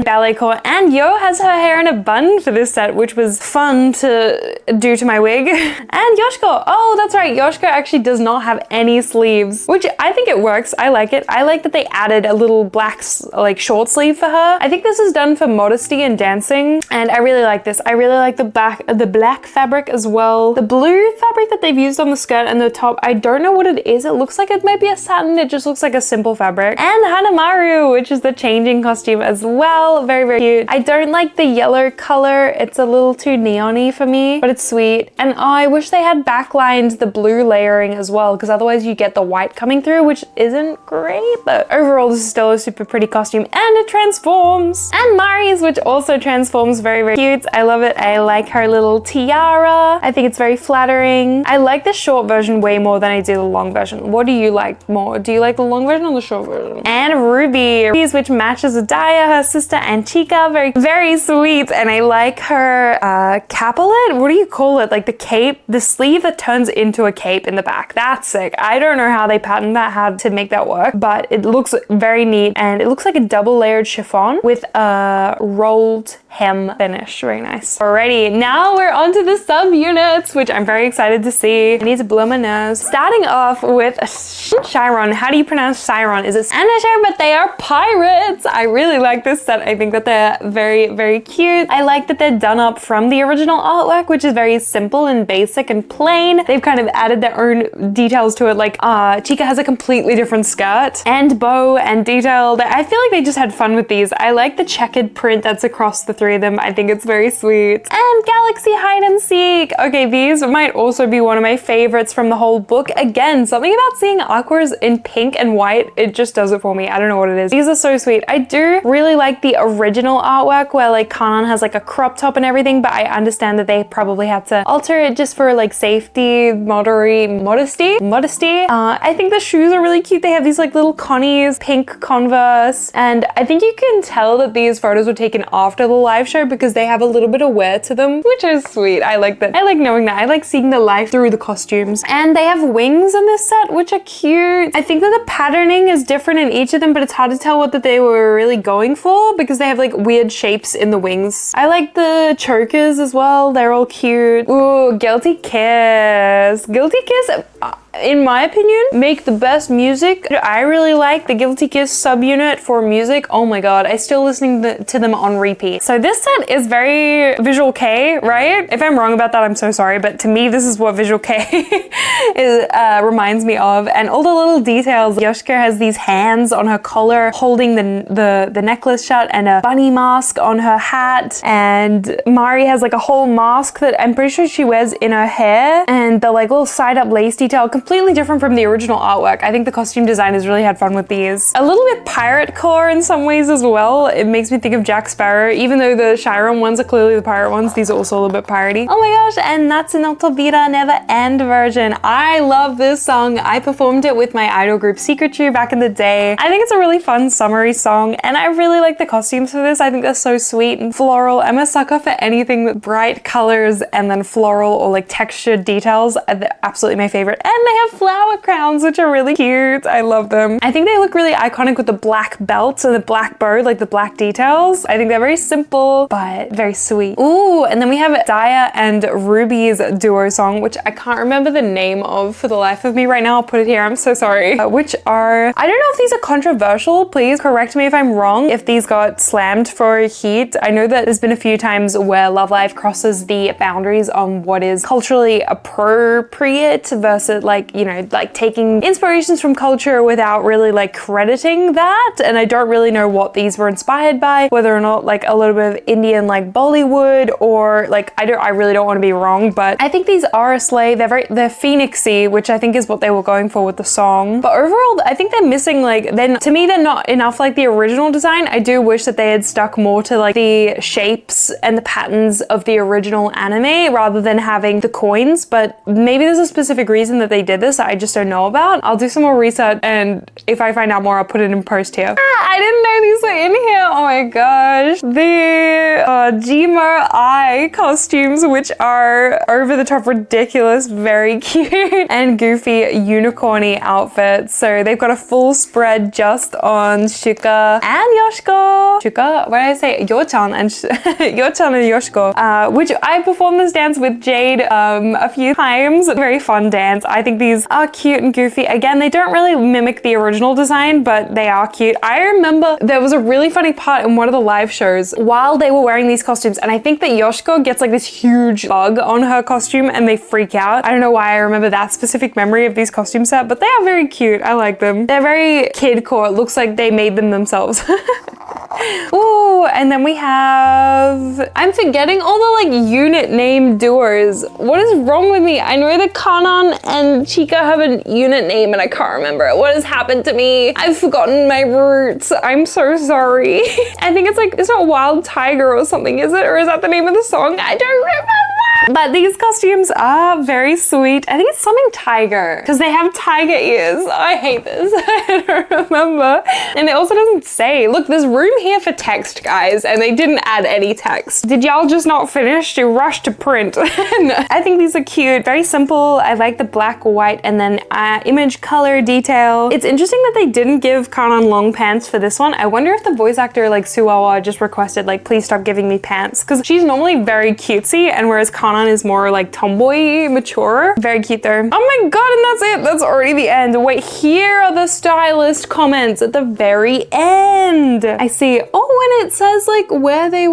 Speaker 1: ballet core. And Yo has her hair in a bun for this set, which was fun to do to my wig. And Yoshiko, oh, that's right. Yoshiko actually does not have any sleeves, which I think it works. I like it. I like that they added a little black like short sleeve for her. I think this is done for modesty and dancing, and I really like this. I really like the black fabric as well. The blue fabric that they've used on the skirt and the top, I don't know what it is. It looks like it might be a satin. It just looks like a simple fabric. And Hanamaru, which is the changing costume as well. Very, very cute. I don't like the yellow color. It's a little too neon-y for me, but it's sweet. And oh, I wish they had backlined the blue layering as well, because otherwise you get the white coming through, which isn't great. But overall, this is still a super pretty costume, and it transforms. And Mari's, which also transforms, very, very cute. I love it. I like her little tiara. I think it's very flattering. I like the short version way more than I do the long version. What do you like more? Do you like the long version or the short version? And Ruby, which matches Azalea, her sister, and Chica. Very, very sweet. And I like her capelet. What do you call it? Like the cape, the sleeve that turns into a cape in the back. That's sick. I don't know how they patterned that, how to make that work, but it looks very neat, and it looks like a double layered chiffon with a rolled hem finish. Very nice. Alrighty, now we're onto the subunits, which I'm very excited to see. I need to blow my nose. Starting off with CYaRON. How do you pronounce CYaRON? Is it Spanish? But they are pirates. I really like this set. I think that they're very, very cute. I like that they're done up from the original artwork, which is very simple and basic and plain. They've kind of added their own details to it. Like Chica has a completely different skirt and bow and detail. I feel like they just had fun with these. I like the checkered print that's across the three of them. I think it's very sweet. And Galaxy Hide and Seek. Okay, these might also be one of my favorites from the whole book. Again, something about seeing Aqours in pink and white, it just does it for me. I don't know what it is. These are so sweet. I do really like the original artwork where like Kanan has like a crop top and everything, but I understand that they probably had to alter it just for like safety, modesty. I think the shoes are really cute. They have these like little Connies, pink Converse, and I think you can tell that these photos were taken after the live show because they have a little bit of wear to them, which is sweet. I like that. I like knowing that. I like seeing the life through the costumes. And they have wings in this set, which are cute. I think that the patterning is different in each of them, but it's hard to tell what that they were really going for because they have like weird shapes in the wings. I like the chokers as well. They're all cute. Ooh, Guilty Kiss. Guilty Kiss, in my opinion, make the best music. I really like the Guilty Kiss subunit for music. Oh my god, I still listening to them on repeat. So this set is very Visual K, right? If I'm wrong about that, I'm so sorry, but to me, this is what Visual K reminds me of. And all the little details. Yoshiko has these hands on her collar holding the necklace shut, and a bunny mask on her hat. And Mari has like a whole mask that I'm pretty sure she wears in her hair, and the like little side up lace detail, completely different from the original artwork. I think the costume designers really had fun with these. A little bit pirate core in some ways as well. It makes me think of Jack Sparrow, even though the CYaRON ones are clearly the pirate ones. These are also a little bit piratey. Oh my gosh, and Natsunoto Bira Never End version. I love this song. I performed it with my idol group Secret back in the day. I think it's a really fun summery song, and I really like the costumes for this. I think they're so sweet and floral. I'm a sucker for anything with bright colors and then floral or like textured details. They're absolutely my favorite. And they have flower crowns, which are really cute. I love them. I think they look really iconic with the black belts and the black bow, like the black details. I think they're very simple, but very sweet. Ooh, and then we have Daya and Ruby's duo song, which I can't remember the name of for the life of me right now. I'll put it here. I'm so sorry. Which are, I don't know if these are controversial. Please correct me if I'm wrong. If these got slammed for heat. I know that there's been a few times where Love Live crosses the boundaries on what is culturally appropriate versus like, you know, like taking inspirations from culture without really like crediting that. And I don't really know what these were inspired by, whether or not like a little bit of Indian like Bollywood or like, I really don't want to be wrong, but I think these are a slay. They're phoenixy, which I think is what they were going for with the song. But overall, I think they're missing like, to me, they're not enough like the original design. I do wish that they had stuck more to like the shapes and the patterns of the original anime rather than having the coins, but maybe there's a specific reason that they did this that I just don't know about. I'll do some more research, and if I find out more, I'll put it in post here. I didn't know these were in here. Oh my gosh. The Jima Eye costumes, which are over the top ridiculous, very cute and goofy unicorny outfits. So they've got a full spread just on Shuka and Yoshiko. Shuka? What did I say? Yo-chan and Yo-chan and Yoshiko, which I performed this dance with Jade a few times. Very fun dance. I think these are cute and goofy. Again, they don't really mimic the original design, but they are cute. I remember there was a really funny part in one of the live shows while they were wearing these costumes, and I think that Yoshiko gets like this huge bug on her costume and they freak out. I don't know why I remember that specific memory of these costume set, but they are very cute. I like them. They're very kid-core. It looks like they made them themselves. Ooh, and then we have... I'm forgetting all the like unit name doers. What is wrong with me? I know that Kanan and Chika have a unit name and I can't remember it. What has happened to me? I've forgotten my roots. I'm so sorry. I think it's like, it's not Wild Tiger or something, is it? Or is that the name of the song? I don't remember. But these costumes are very sweet. I think it's something tiger because they have tiger ears. I hate this. I don't remember. And it also doesn't say. Look, there's room here for text, guys, and they didn't add any text. Did y'all just not finish to rush to print? I think these are cute. Very simple. I like the black, white, and then image color detail. It's interesting that they didn't give Kanan long pants for this one. I wonder if the voice actor like Suwawa just requested like, please stop giving me pants, because she's normally very cutesy, and whereas Kanan is more like tomboy, mature. Very cute though. Oh my god, and that's it. That's already the end. Wait, here are the stylist comments at the very end. I see. Oh, and it says like where they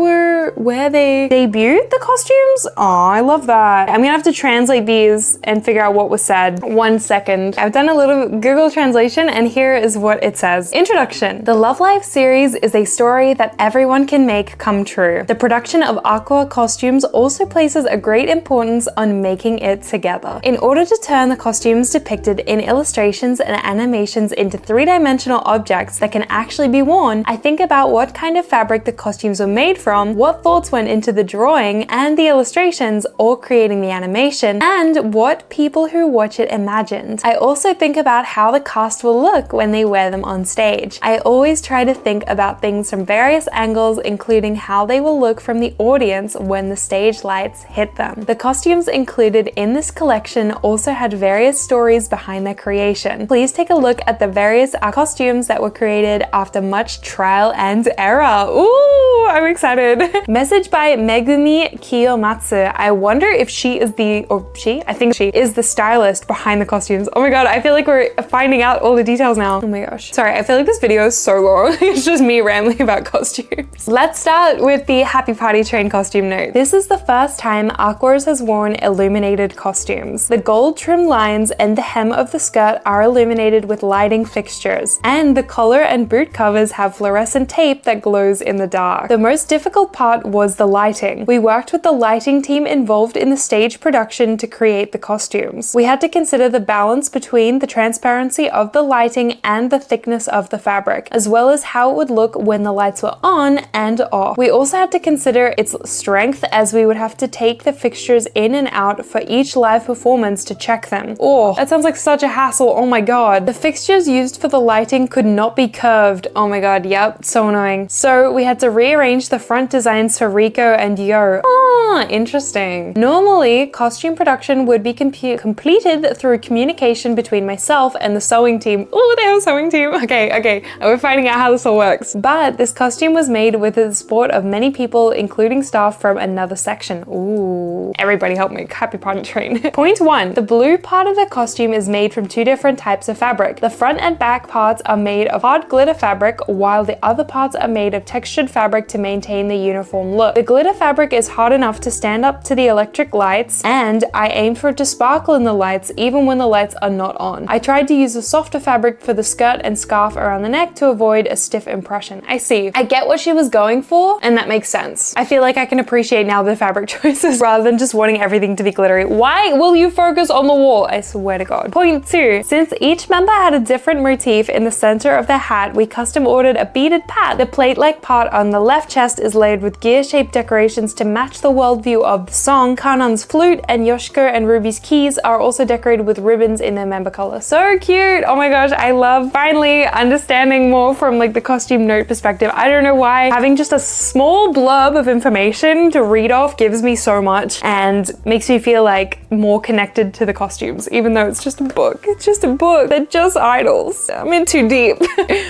Speaker 1: debuted the costumes. Oh, I love that. I'm gonna have to translate these and figure out what was said. 1 second. I've done a little Google translation, and here is what it says. Introduction. The Love Life series is a story that everyone can make come true. The production of Aqours costumes also places a great importance on making it together. In order to turn the costumes depicted in illustrations and animations into three-dimensional objects that can actually be worn, I think about what kind of fabric the costumes were made from, what thoughts went into the drawing and the illustrations or creating the animation, and what people who watch it imagined. I also think about how the cast will look when they wear them on stage. I always try to think about things from various angles, including how they will look from the audience when the stage lights hit them. The costumes included in this collection also had various stories behind their creation. Please take a look at the various costumes that were created after much trial and error. Ooh, I'm excited. Message by Megumi Kiyomatsu. I wonder if she is I think she is the stylist behind the costumes. Oh my god, I feel like we're finding out all the details now. Oh my gosh. Sorry, I feel like this video is so long. It's just me rambling about costumes. Let's start with the Happy Party Train costume note. This is the first time Aqours has worn illuminated costumes. The gold trim lines and the hem of the skirt are illuminated with lighting fixtures, and the collar and boot covers have fluorescent tape that glows in the dark. The most difficult part was the lighting. We worked with the lighting team involved in the stage production to create the costumes. We had to consider the balance between the transparency of the lighting and the thickness of the fabric, as well as how it would look when the lights were on and off. We also had to consider its strength, as we would have to take the fixtures in and out for each live performance to check them. Oh, that sounds like such a hassle. Oh my god. The fixtures used for the lighting could not be curved. Oh my god, yep, so annoying. So we had to rearrange the front designs for Rico and Yo. Ah, interesting. Normally, costume production would be completed through communication between myself and the sewing team. Oh, they have a sewing team. Okay, we're finding out how this all works. But this costume was made with the support of many people, including staff from another section. Ooh, everybody help me. Happy Party Train. Point 1. The blue part of the costume is made from two different types of fabric. The front and back parts are made of hard glitter fabric, while the other parts are made of textured fabric to maintain the uniform look. The glitter fabric is hard enough to stand up to the electric lights, and I aimed for it to sparkle in the lights even when the lights are not on. I tried to use a softer fabric for the skirt and scarf around the neck to avoid a stiff impression. I see. I get what she was going for, and that makes sense. I feel like I can appreciate now the fabric choices rather than just wanting everything to be glittery. Why will you focus on the wall? I swear to god. Point 2. Since each member had a different motif in the center of their hat, we custom ordered a beaded pat. The plate-like part on the left chest is layered with gear-shaped decorations to match the the worldview of the song. Kanan's flute and Yoshiko and Ruby's keys are also decorated with ribbons in their member color. So cute. Oh my gosh, I love finally understanding more from like the costume note perspective. I don't know why having just a small blurb of information to read off gives me so much and makes me feel like more connected to the costumes, even though it's just a book. It's just a book. They're just idols. I'm in too deep.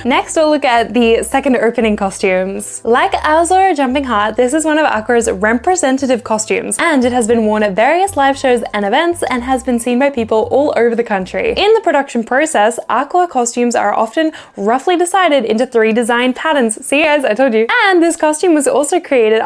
Speaker 1: Next, we'll look at the second opening costumes. Like Azalea Jumping Heart, this is one of Aqours' representative costumes, and it has been worn at various live shows and events and has been seen by people all over the country. In the production process, Aqours costumes are often roughly decided into 3 design patterns. See guys, I told you. And this costume was also created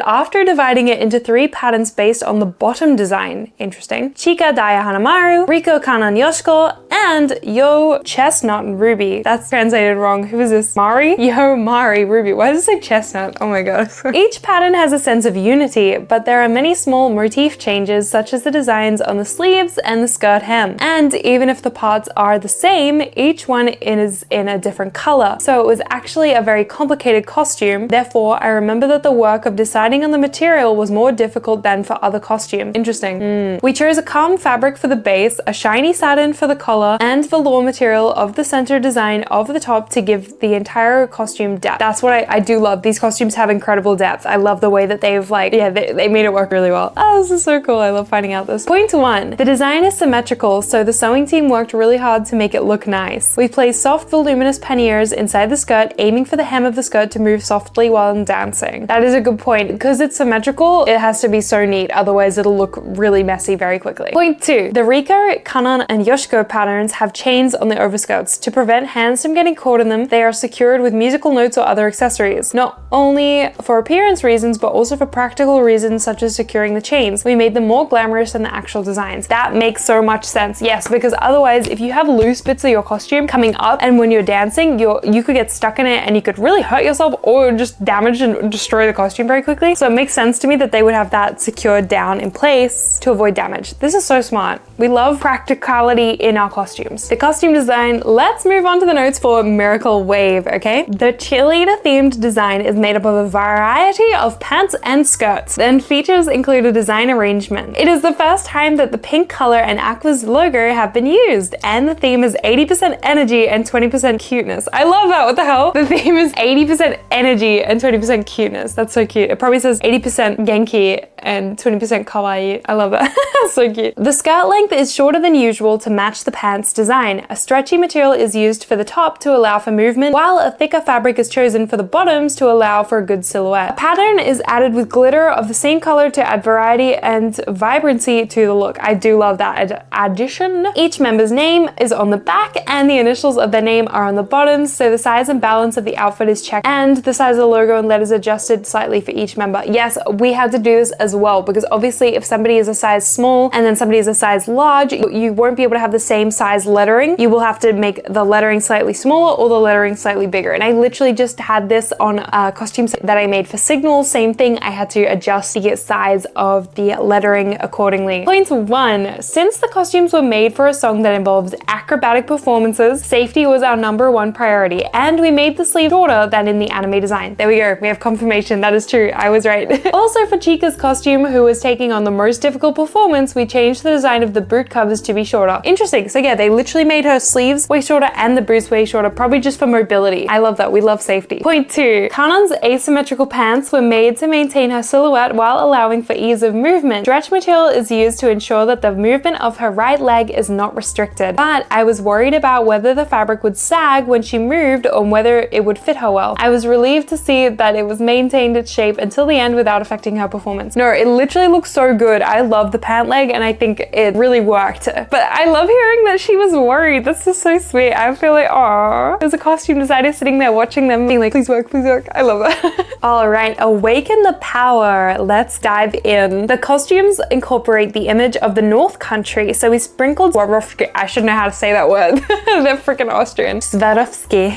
Speaker 1: after dividing it into 3 patterns based on the bottom design. Interesting. Chika Daya Hanamaru, Riko Kanan Yoshiko, and Yo Chestnut and Ruby. That's translated wrong. Who is this? Mari? Yo Mari Ruby. Why does it say chestnut? Oh my god. Each pattern has a sense of unity, but there are many small motif changes such as the designs on the sleeves and the skirt hem. And even if the parts are the same, each one is in a different color. So it was actually a very complicated costume. Therefore, I remember that the work of deciding on the material was more difficult than for other costumes. Interesting. We chose a calm fabric for the base, a shiny satin for the collar, and velour material of the center design of the top to give the entire costume depth. That's what I do love. These costumes have incredible depth. I love the way that they've like, yeah, they made it work really well. Oh, this is so cool. I love finding out this. Point 1. The design is symmetrical, so the sewing team worked really hard to make it look nice. We placed soft voluminous panniers inside the skirt, aiming for the hem of the skirt to move softly while dancing. That is a good point. Because it's symmetrical, it has to be so neat, otherwise it'll look really messy very quickly. Point 2. The Riko, Kanan, and Yoshiko patterns have chains on the overskirts. To prevent hands from getting caught in them, they are secured with musical notes or other accessories. Not only for appearance reasons, but also for practical reasons such as securing the chains. We made them more glamorous than the actual designs. That makes so much sense. Yes, because otherwise, if you have loose bits of your costume coming up and when you're dancing, you could get stuck in it and you could really hurt yourself or just damage and destroy the costume very quickly. So it makes sense to me that they would have that secured down in place to avoid damage. This is so smart. We love practicality in our costumes. The costume design, let's move on to the notes for Miracle Wave, okay? The cheerleader themed design is made up of a variety of pants and skirts, and features include a design arrangement. It is the first time that the pink color and Aqours logo have been used, and the theme is 80% energy and 20% cuteness. I love that, what the hell? The theme is 80% energy and 20% cuteness. That's so cute. It probably says 80% Genki and 20% kawaii. I love that. So cute. The skirt length is shorter than usual to match the pants design. A stretchy material is used for the top to allow for movement, while a thicker fabric is chosen for the bottoms to allow for a good silhouette. A pattern is added with glitter of the same color to add variety and vibrancy to the look. I do love that addition. Each member's name is on the back and the initials of their name are on the bottoms, so the size and balance of the outfit is checked and the size of the logo and letters adjusted slightly for each member. Yes, we had to do this as well because obviously if somebody is a size small and then somebody is a size large, you won't be able to have the same size lettering. You will have to make the lettering slightly smaller or the lettering slightly bigger. And I literally just had this on costumes that I made for Signals. Same thing, I had to adjust the size of the lettering accordingly. Point 1. Since the costumes were made for a song that involves acrobatic performances, safety was our #1 priority, and we made the sleeve shorter than in the anime design. There we go, we have confirmation, that is true, I was right. Also for Chika's costume, who was taking on the most difficult performance, we changed the design of the boot covers to be shorter. Interesting, so yeah, they literally made her sleeves way shorter and the boots way shorter, probably just for mobility. I love that, we love safety. Point 2. Kanan's asymmetrical pants were made to maintain her silhouette while allowing for ease of movement. Stretch material is used to ensure that the movement of her right leg is not restricted, but I was worried about whether the fabric would sag when she moved or whether it would fit her well. I was relieved to see that it was maintained its shape until the end without affecting her performance. No, it literally looks so good. I love the pant leg and I think it really worked. But I love hearing that she was worried. That's just so sweet. I feel like, aww. There's a costume designer sitting there watching them being like, please work, please work. I love that. All right, Awaken the Power. Let's dive in. The costumes incorporate the image of the North Country. So we sprinkled Swarovski. I should know how to say that word. They're freaking Austrian. Swarovski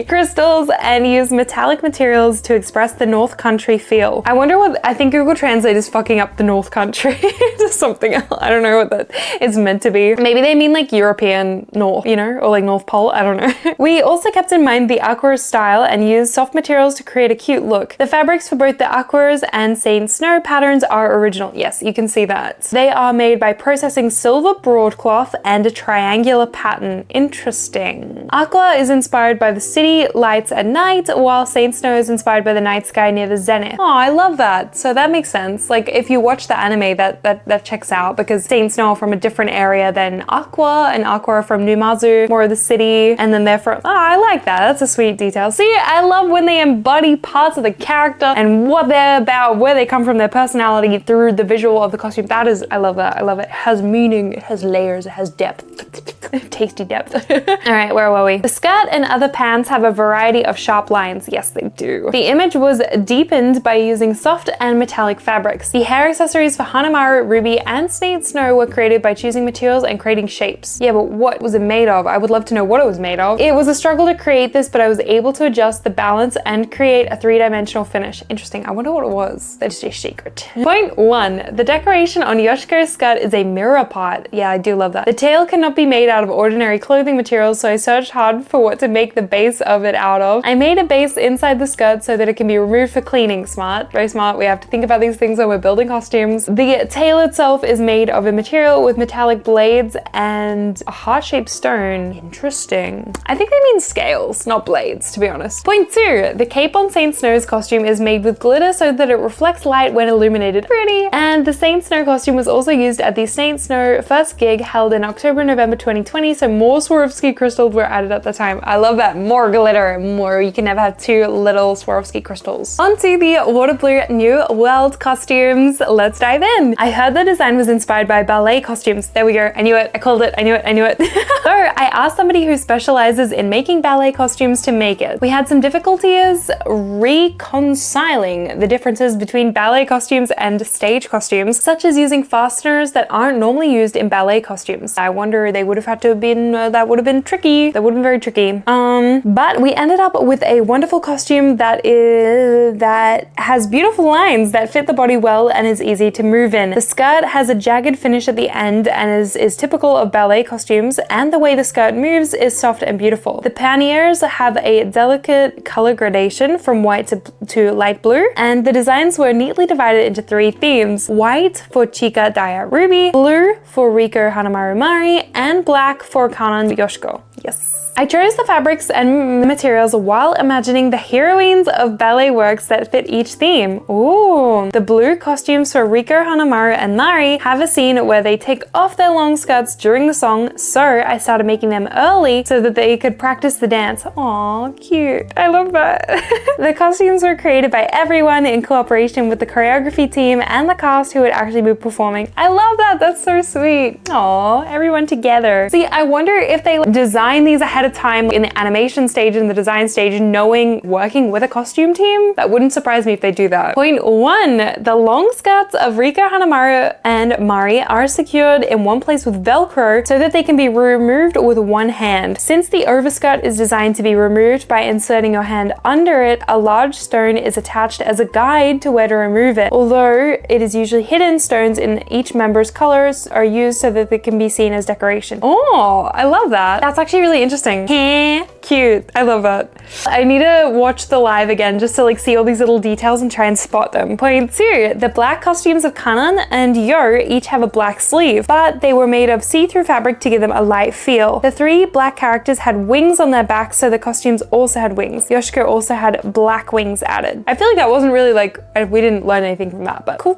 Speaker 1: crystals and use metallic materials to express the North Country feel. I wonder what, I think Google Translate is fucking up the North Country to something else. I don't know what that is meant to be. Maybe they mean like European North, you know, or like North Pole. I don't know. We also kept in mind the Aqours style and used soft materials to create a cute look. The fabrics for both the Aqours and Saint Snow patterns are original. Yes, you can see that. They are made by processing silver broadcloth and a triangular pattern. Interesting. Aqua is inspired by the city lights at night, while Saint Snow is inspired by the night sky near the zenith. Oh, I love that. So that makes sense. Like if you watch the anime, that checks out, because Saint Snow are from a different area than Aqua, and Aqua are from Numazu, more of the city, and then they're from, oh, I like that. That's a sweet detail. See, I love when they embody parts of the character and what they're about, where they come from, their personality through the visual of the costume. That is, I love that. I love it. It has meaning, it has layers, it has depth. Tasty depth. All right, where were we? The skirt and other pants have a variety of sharp lines. Yes, they do. The image was deepened by using soft and metallic fabrics. The hair accessories for Hanamaru, Ruby, and Saint Snow were created by choosing materials and creating shapes. Yeah, but what was it made of? I would love to know what it was made of. It was a struggle to create this, but I was able to adjust the balance and create a three-dimensional finish. Interesting. I wonder what it was. That's a secret. Point 1. The decoration on Yoshiko's skirt is a mirror part. Yeah, I do love that. The tail cannot be made out of ordinary clothing materials, so I searched hard for what to make the base of it out of. I made a base inside the skirt so that it can be removed for cleaning. Smart. Very smart. We have to think about these things when we're building costumes. The tail itself is made of a material with metallic blades and a heart-shaped stone. Interesting. I think they mean scales, not blades, to be honest. Point 2. The cape on Saint Snow's costume is made with glitter so that it reflects light when illuminated. Pretty. And the Saint Snow costume was also used at the Saint Snow first gig held in October-November 2020, so more Swarovski crystals were added at the time. I love that. More glitter. More. You can never have too little Swarovski crystals. Onto the water blue New World costumes. Let's dive in. I heard the design was inspired by ballet costumes. There we go. I knew it. I called it. I knew it. I knew it. So I asked somebody who specializes in making ballet costumes to make it. We had some difficulties reconciling the differences between ballet costumes and stage costumes, such as using fasteners that aren't normally used in ballet costumes. I wonder they would have had to have been, that would have been tricky. That would have been very tricky. But we ended up with a wonderful costume that has beautiful lines that fit the body well and is easy to move in. The skirt has a jagged finish at the end and is typical of ballet costumes, and the way the skirt moves is soft and beautiful. The panniers have a delicate color gradation from white to light blue, and the designs were neatly divided into 3 themes: white for Chika, Daya, Ruby, blue for Riko, Hanamaru, Mari, and black for Kanan, Yoshiko. Yes. I chose the fabrics and materials while imagining the heroines of ballet works that fit each theme. Ooh. The blue costumes for Riko, Hanamaru, and Mari have a scene where they take off their long skirts during the song, so I started making them early so that they could practice the dance. Aw, cute. I love that. The costumes were created by everyone in cooperation with the choreography team and the cast who would actually be performing. I love that. That's so sweet. Aw, everyone together. See, I wonder if they design these ahead of time in the animation stage and the design stage, working with a costume team. That wouldn't surprise me if they do that. Point 1. The long skirts of Riko, Hanamaru, and Mari are secured in one place with Velcro so that they can be removed with one hand. Since the overskirt is designed to be removed by inserting your hand under it, a large stone is attached as a guide to where to remove it. Although it is usually hidden, stones in each member's colors are used so that they can be seen as decoration. Oh, I love that. That's actually really interesting. Cute. I love that. I need to watch the live again just to like see all these little details and try and spot them. Point 2. The black costumes of Kanan and Yo each have a black sleeve, but they were made of see-through fabric to give them a light feel. The 3 black characters had wings on their backs, so the costumes also had wings. Yoshiko also had black wings added. I feel like that wasn't really like, we didn't learn anything from that, but cool.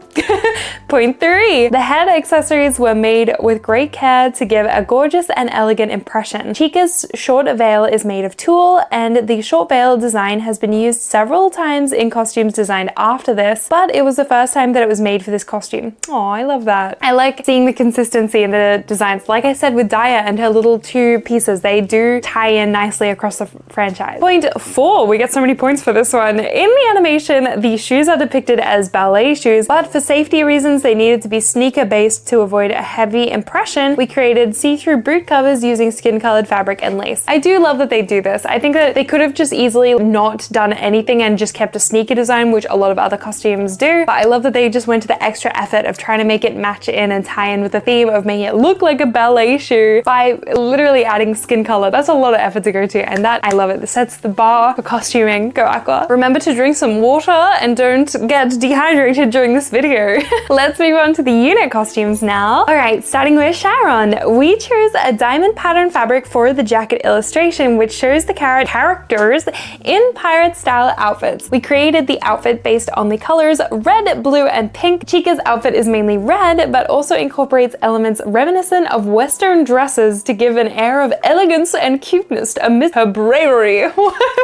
Speaker 1: Point 3. The head accessories were made with great care to give a gorgeous and elegant impression. Chika's short veil is made of tulle, and the short veil design has been used several times in costumes designed after this, but it was the first time that it was made for this costume. Oh, I love that. I like seeing the consistency in the designs. Like I said with Daya and her little 2 pieces, they do tie in nicely across the franchise. Point 4. We get so many points for this one. In the animation, the shoes are depicted as ballet shoes, but for safety reasons they needed to be sneaker based to avoid a heavy impression, we created see-through boot covers using skin-colored fabric and lace. I do love that they do this. I think that they could have just easily not done anything and just kept a sneaker design, which a lot of other costumes do, but I love that they just went to the extra effort of trying to make it match in and tie in with the theme of making it look like a ballet shoe by literally adding skin color. That's a lot of effort to go to, and that, I love it. This sets the bar for costuming. Go Aqours. Remember to drink some water and don't get dehydrated during this video. Let's move on to the unit costumes now. Alright, starting with CYaRON. We chose a diamond pattern fabric for the jacket illustration, which shows the characters in pirate style outfits. We created the outfit based on the colors red, blue, and pink. Chica's outfit is mainly red, but also incorporates elements reminiscent of Western dresses to give an air of elegance and cuteness amidst her bravery.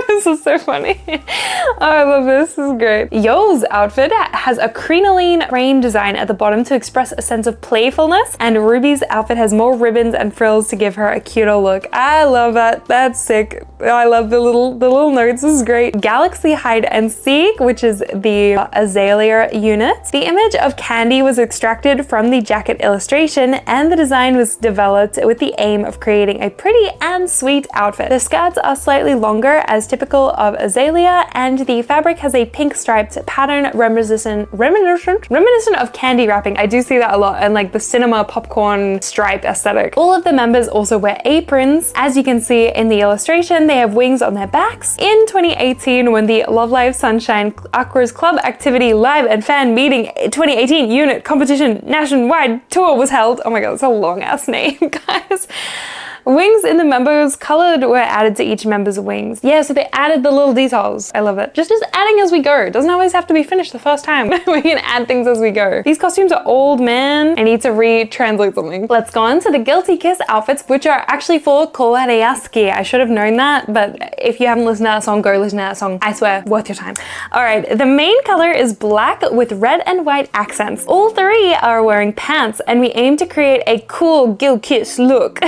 Speaker 1: This is so funny. Oh, I love this. This is great. Yo's outfit has a crinoline rain design at the bottom to express a sense of playfulness, and Ruby's outfit has more ribbons and frills to give her a cuter look. I love that. That's sick. I love the little notes. This is great. Galaxy Hide and Seek, which is the Azalea unit. The image of Candy was extracted from the jacket illustration, and the design was developed with the aim of creating a pretty and sweet outfit. The skirts are slightly longer, as typical of Azalea, and the fabric has a pink striped pattern reminiscent of candy wrapping. I do see that a lot, and like the cinema popcorn stripe aesthetic. All of the members also wear aprons. As you can see in the illustration, they have wings on their backs. In 2018, when the Love Live Sunshine Aqours Club Activity Live and Fan Meeting 2018 Unit Competition Nationwide Tour was held. Oh my god, that's a long ass name, guys. Wings in the members colored were added to each member's wings. Yeah, so they added the little details. I love it. Just adding as we go. It doesn't always have to be finished the first time. We can add things as we go. These costumes are old, man. I need to retranslate something. Let's go on to the Guilty Kiss outfits, which are actually for Koreaski. I should have known that, but if you haven't listened to that song, go listen to that song. I swear, worth your time. All right, the main color is black with red and white accents. All three are wearing pants, and we aim to create a cool Guilty Kiss look.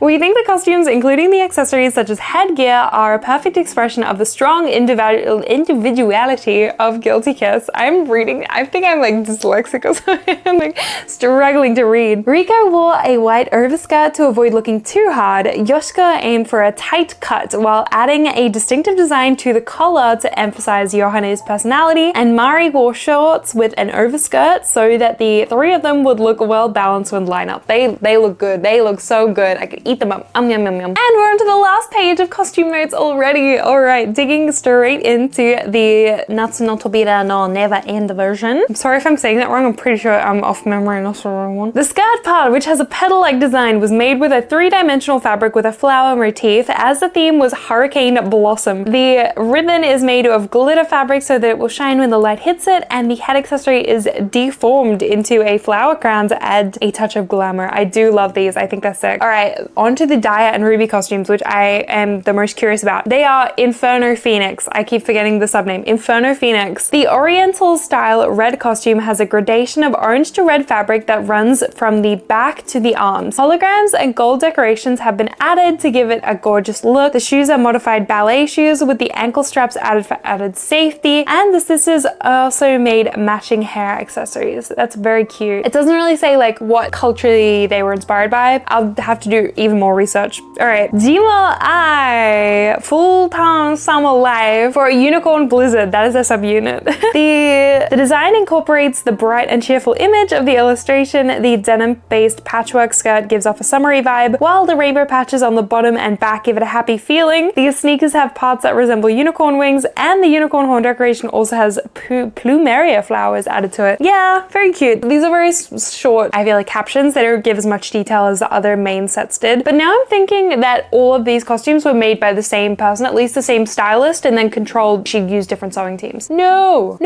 Speaker 1: We think the costumes, including the accessories such as headgear, are a perfect expression of the strong individuality of Guilty Kiss. I'm reading, I think I'm like dyslexic or something. I'm like struggling to read. Rika wore a white overskirt to avoid looking too hard. Yoshika aimed for a tight cut while adding a distinctive design to the collar to emphasize Yohane's personality, and Mari wore shorts with an overskirt so that the three of them would look well balanced when line up. They look good. They look so good. I could eat them up. Yum, yum, yum. And we're on to the last page of costume notes already. All right, digging straight into the Natsu no Tobira no Never End version. I'm sorry if I'm saying that wrong. I'm pretty sure I'm off memory and that's the wrong one. The skirt part, which has a petal-like design, was made with a three-dimensional fabric with a flower motif, as the theme was Hurricane Blossom. The ribbon is made of glitter fabric so that it will shine when the light hits it, and the head accessory is deformed into a flower crown to add a touch of glamour. I do love these. I think they're sick. All right, on to the Daya and Ruby costumes, which I am the most curious about. They are Inferno Phoenix. I keep forgetting the subname. Inferno Phoenix. The Oriental style red costume has a gradation of orange to red fabric that runs from the back to the arms. Holograms and gold decorations have been added to give it a gorgeous look. The shoes are modified ballet shoes with the ankle straps added for added safety, and the sisters also made matching hair accessories. That's very cute. It doesn't really say like what culturally they were inspired by. I'll have to do even more research. All right, Jima I full-time summer life for a unicorn blizzard. That is a subunit. The design incorporates the bright and cheerful image of the illustration. The denim-based patchwork skirt gives off a summery vibe, while the rainbow patches on the bottom and back give it a happy feeling. These sneakers have parts that resemble unicorn wings, and the unicorn horn decoration also has plumeria flowers added to it. Yeah, very cute. These are very short, I feel like, captions. They don't give as much detail as the other main sets did, but now I'm thinking that all of these costumes were made by the same person, at least the same stylist, and then controlled, she used different sewing teams. No,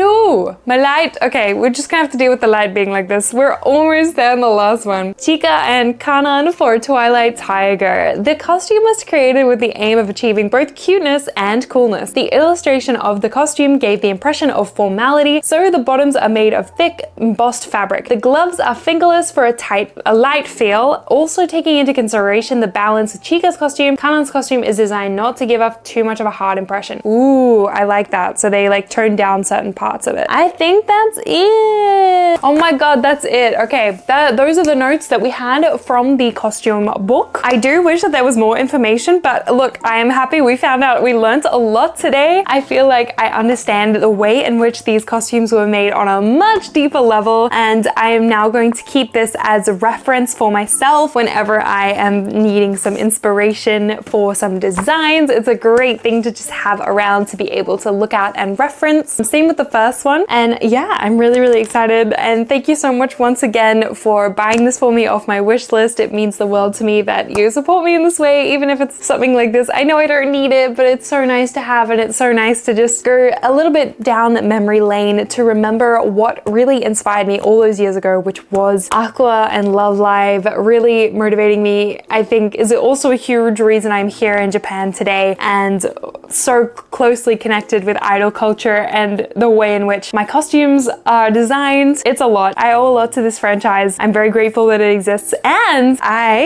Speaker 1: my light. Okay, we're just gonna have to deal with the light being like this. We're almost there in the last one. Chika and Kanan for Twilight Tiger. The costume was created with the aim of achieving both cuteness and coolness. The illustration of the costume gave the impression of formality, so the bottoms are made of thick, embossed fabric. The gloves are fingerless for a light feel, also taking into consideration moderation, the balance with Chika's costume. Kanan's costume is designed not to give off too much of a hard impression. Ooh, I like that. So they like tone down certain parts of it. I think that's it. Oh my god, that's it. Okay, those are the notes that we had from the costume book. I do wish that there was more information, but look, I am happy we found out. We learned a lot today. I feel like I understand the way in which these costumes were made on a much deeper level, and I am now going to keep this as a reference for myself whenever I am needing some inspiration for some designs. It's a great thing to just have around to be able to look at and reference. Same with the first one, and yeah, I'm really excited, and thank you so much once again for buying this for me off my wish list. It means the world to me that you support me in this way, even if it's something like this. I know I don't need it, but it's so nice to have, and it's so nice to just go a little bit down memory lane to remember what really inspired me all those years ago, which was Aqours and Love Live really motivating me. I think is also a huge reason I'm here in Japan today and so closely connected with idol culture and the way in which my costumes are designed. It's a lot. I owe a lot to this franchise. I'm very grateful that it exists, and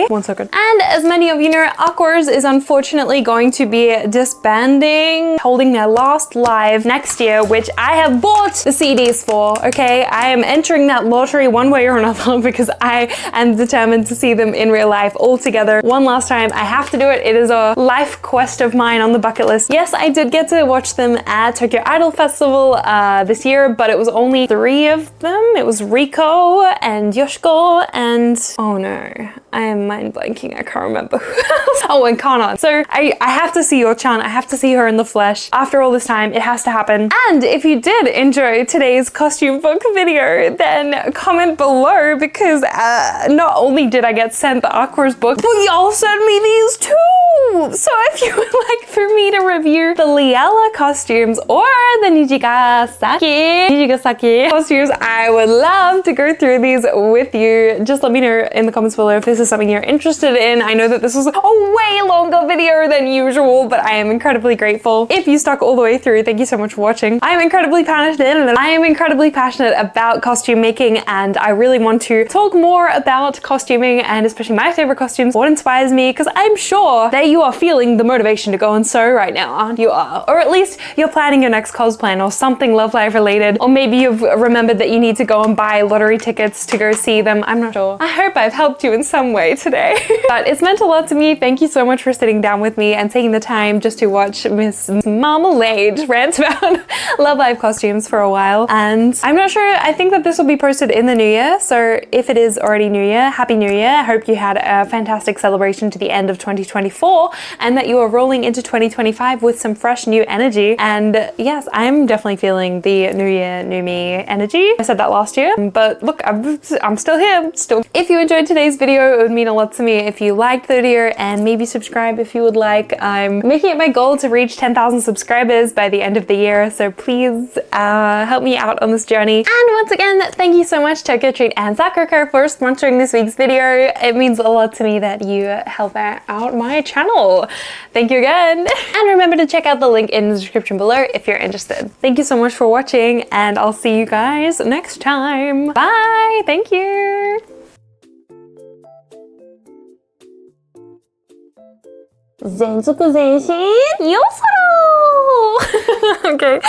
Speaker 1: one second. And as many of you know, Aqours is unfortunately going to be disbanding, holding their last live next year, which I have bought the CDs for, okay? I am entering that lottery one way or another because I am determined to see them in real life all together one last time. I have to do it. It is a life quest of mine on the bucket list. Yes, I did get to watch them at Tokyo Idol Festival this year, but it was only 3 of them. It was Riko and Yoshiko and oh no, I am mind blanking. I can't remember who else. Oh, and Kanan. So I have to see Yo-chan. I have to see her in the flesh. After all this time, it has to happen. And if you did enjoy today's costume book video, then comment below, because not only did I get sent the Aqours book, but y'all sent me these too. So if you would like for me to review the Liella costumes or the Nijigasaki costumes, I would love to go through these with you. Just let me know in the comments below if this is something you're interested in. I know that this was a way longer video than usual, but I am incredibly grateful. If you stuck all the way through, thank you so much for watching. I am incredibly passionate about costume making, and I really want to talk more about costuming and especially my favorite costumes, what inspires me, because I'm sure that you are feeling the motivation to go and sew right now, aren't you? Or at least you're planning your next cosplay or something Love Live related, or maybe you've remembered that you need to go and buy lottery tickets to go see them. I'm not sure. I hope I've helped you in some way today. But it's meant a lot to me. Thank you so much for sitting down with me and taking the time just to watch Miss Marmalade rant about Love Live costumes for a while. And I'm not sure, I think that this will be posted in the new year, so if it is already New Year, Happy New Year. I hope you had a fantastic celebration to the end of 2024 and that you are rolling into 2025 with some fresh new energy. And yes, I'm definitely feeling the new year, new me energy. I said that last year, but look, I'm still here, still. If you enjoyed today's video, it would mean a lot to me if you liked the video, and maybe subscribe if you would like. I'm making it my goal to reach 10,000 subscribers by the end of the year, so please help me out on this journey. And once again, thank you so much Tokyo Treat and Sakura for sponsoring this week's video. It means a lot to me that you help out my channel. Thank you again. And remember to check out the link in the description below if you're interested. Thank you so much for watching, and I'll see you guys next time. Bye! Thank you! 全速前進よそろーOkay.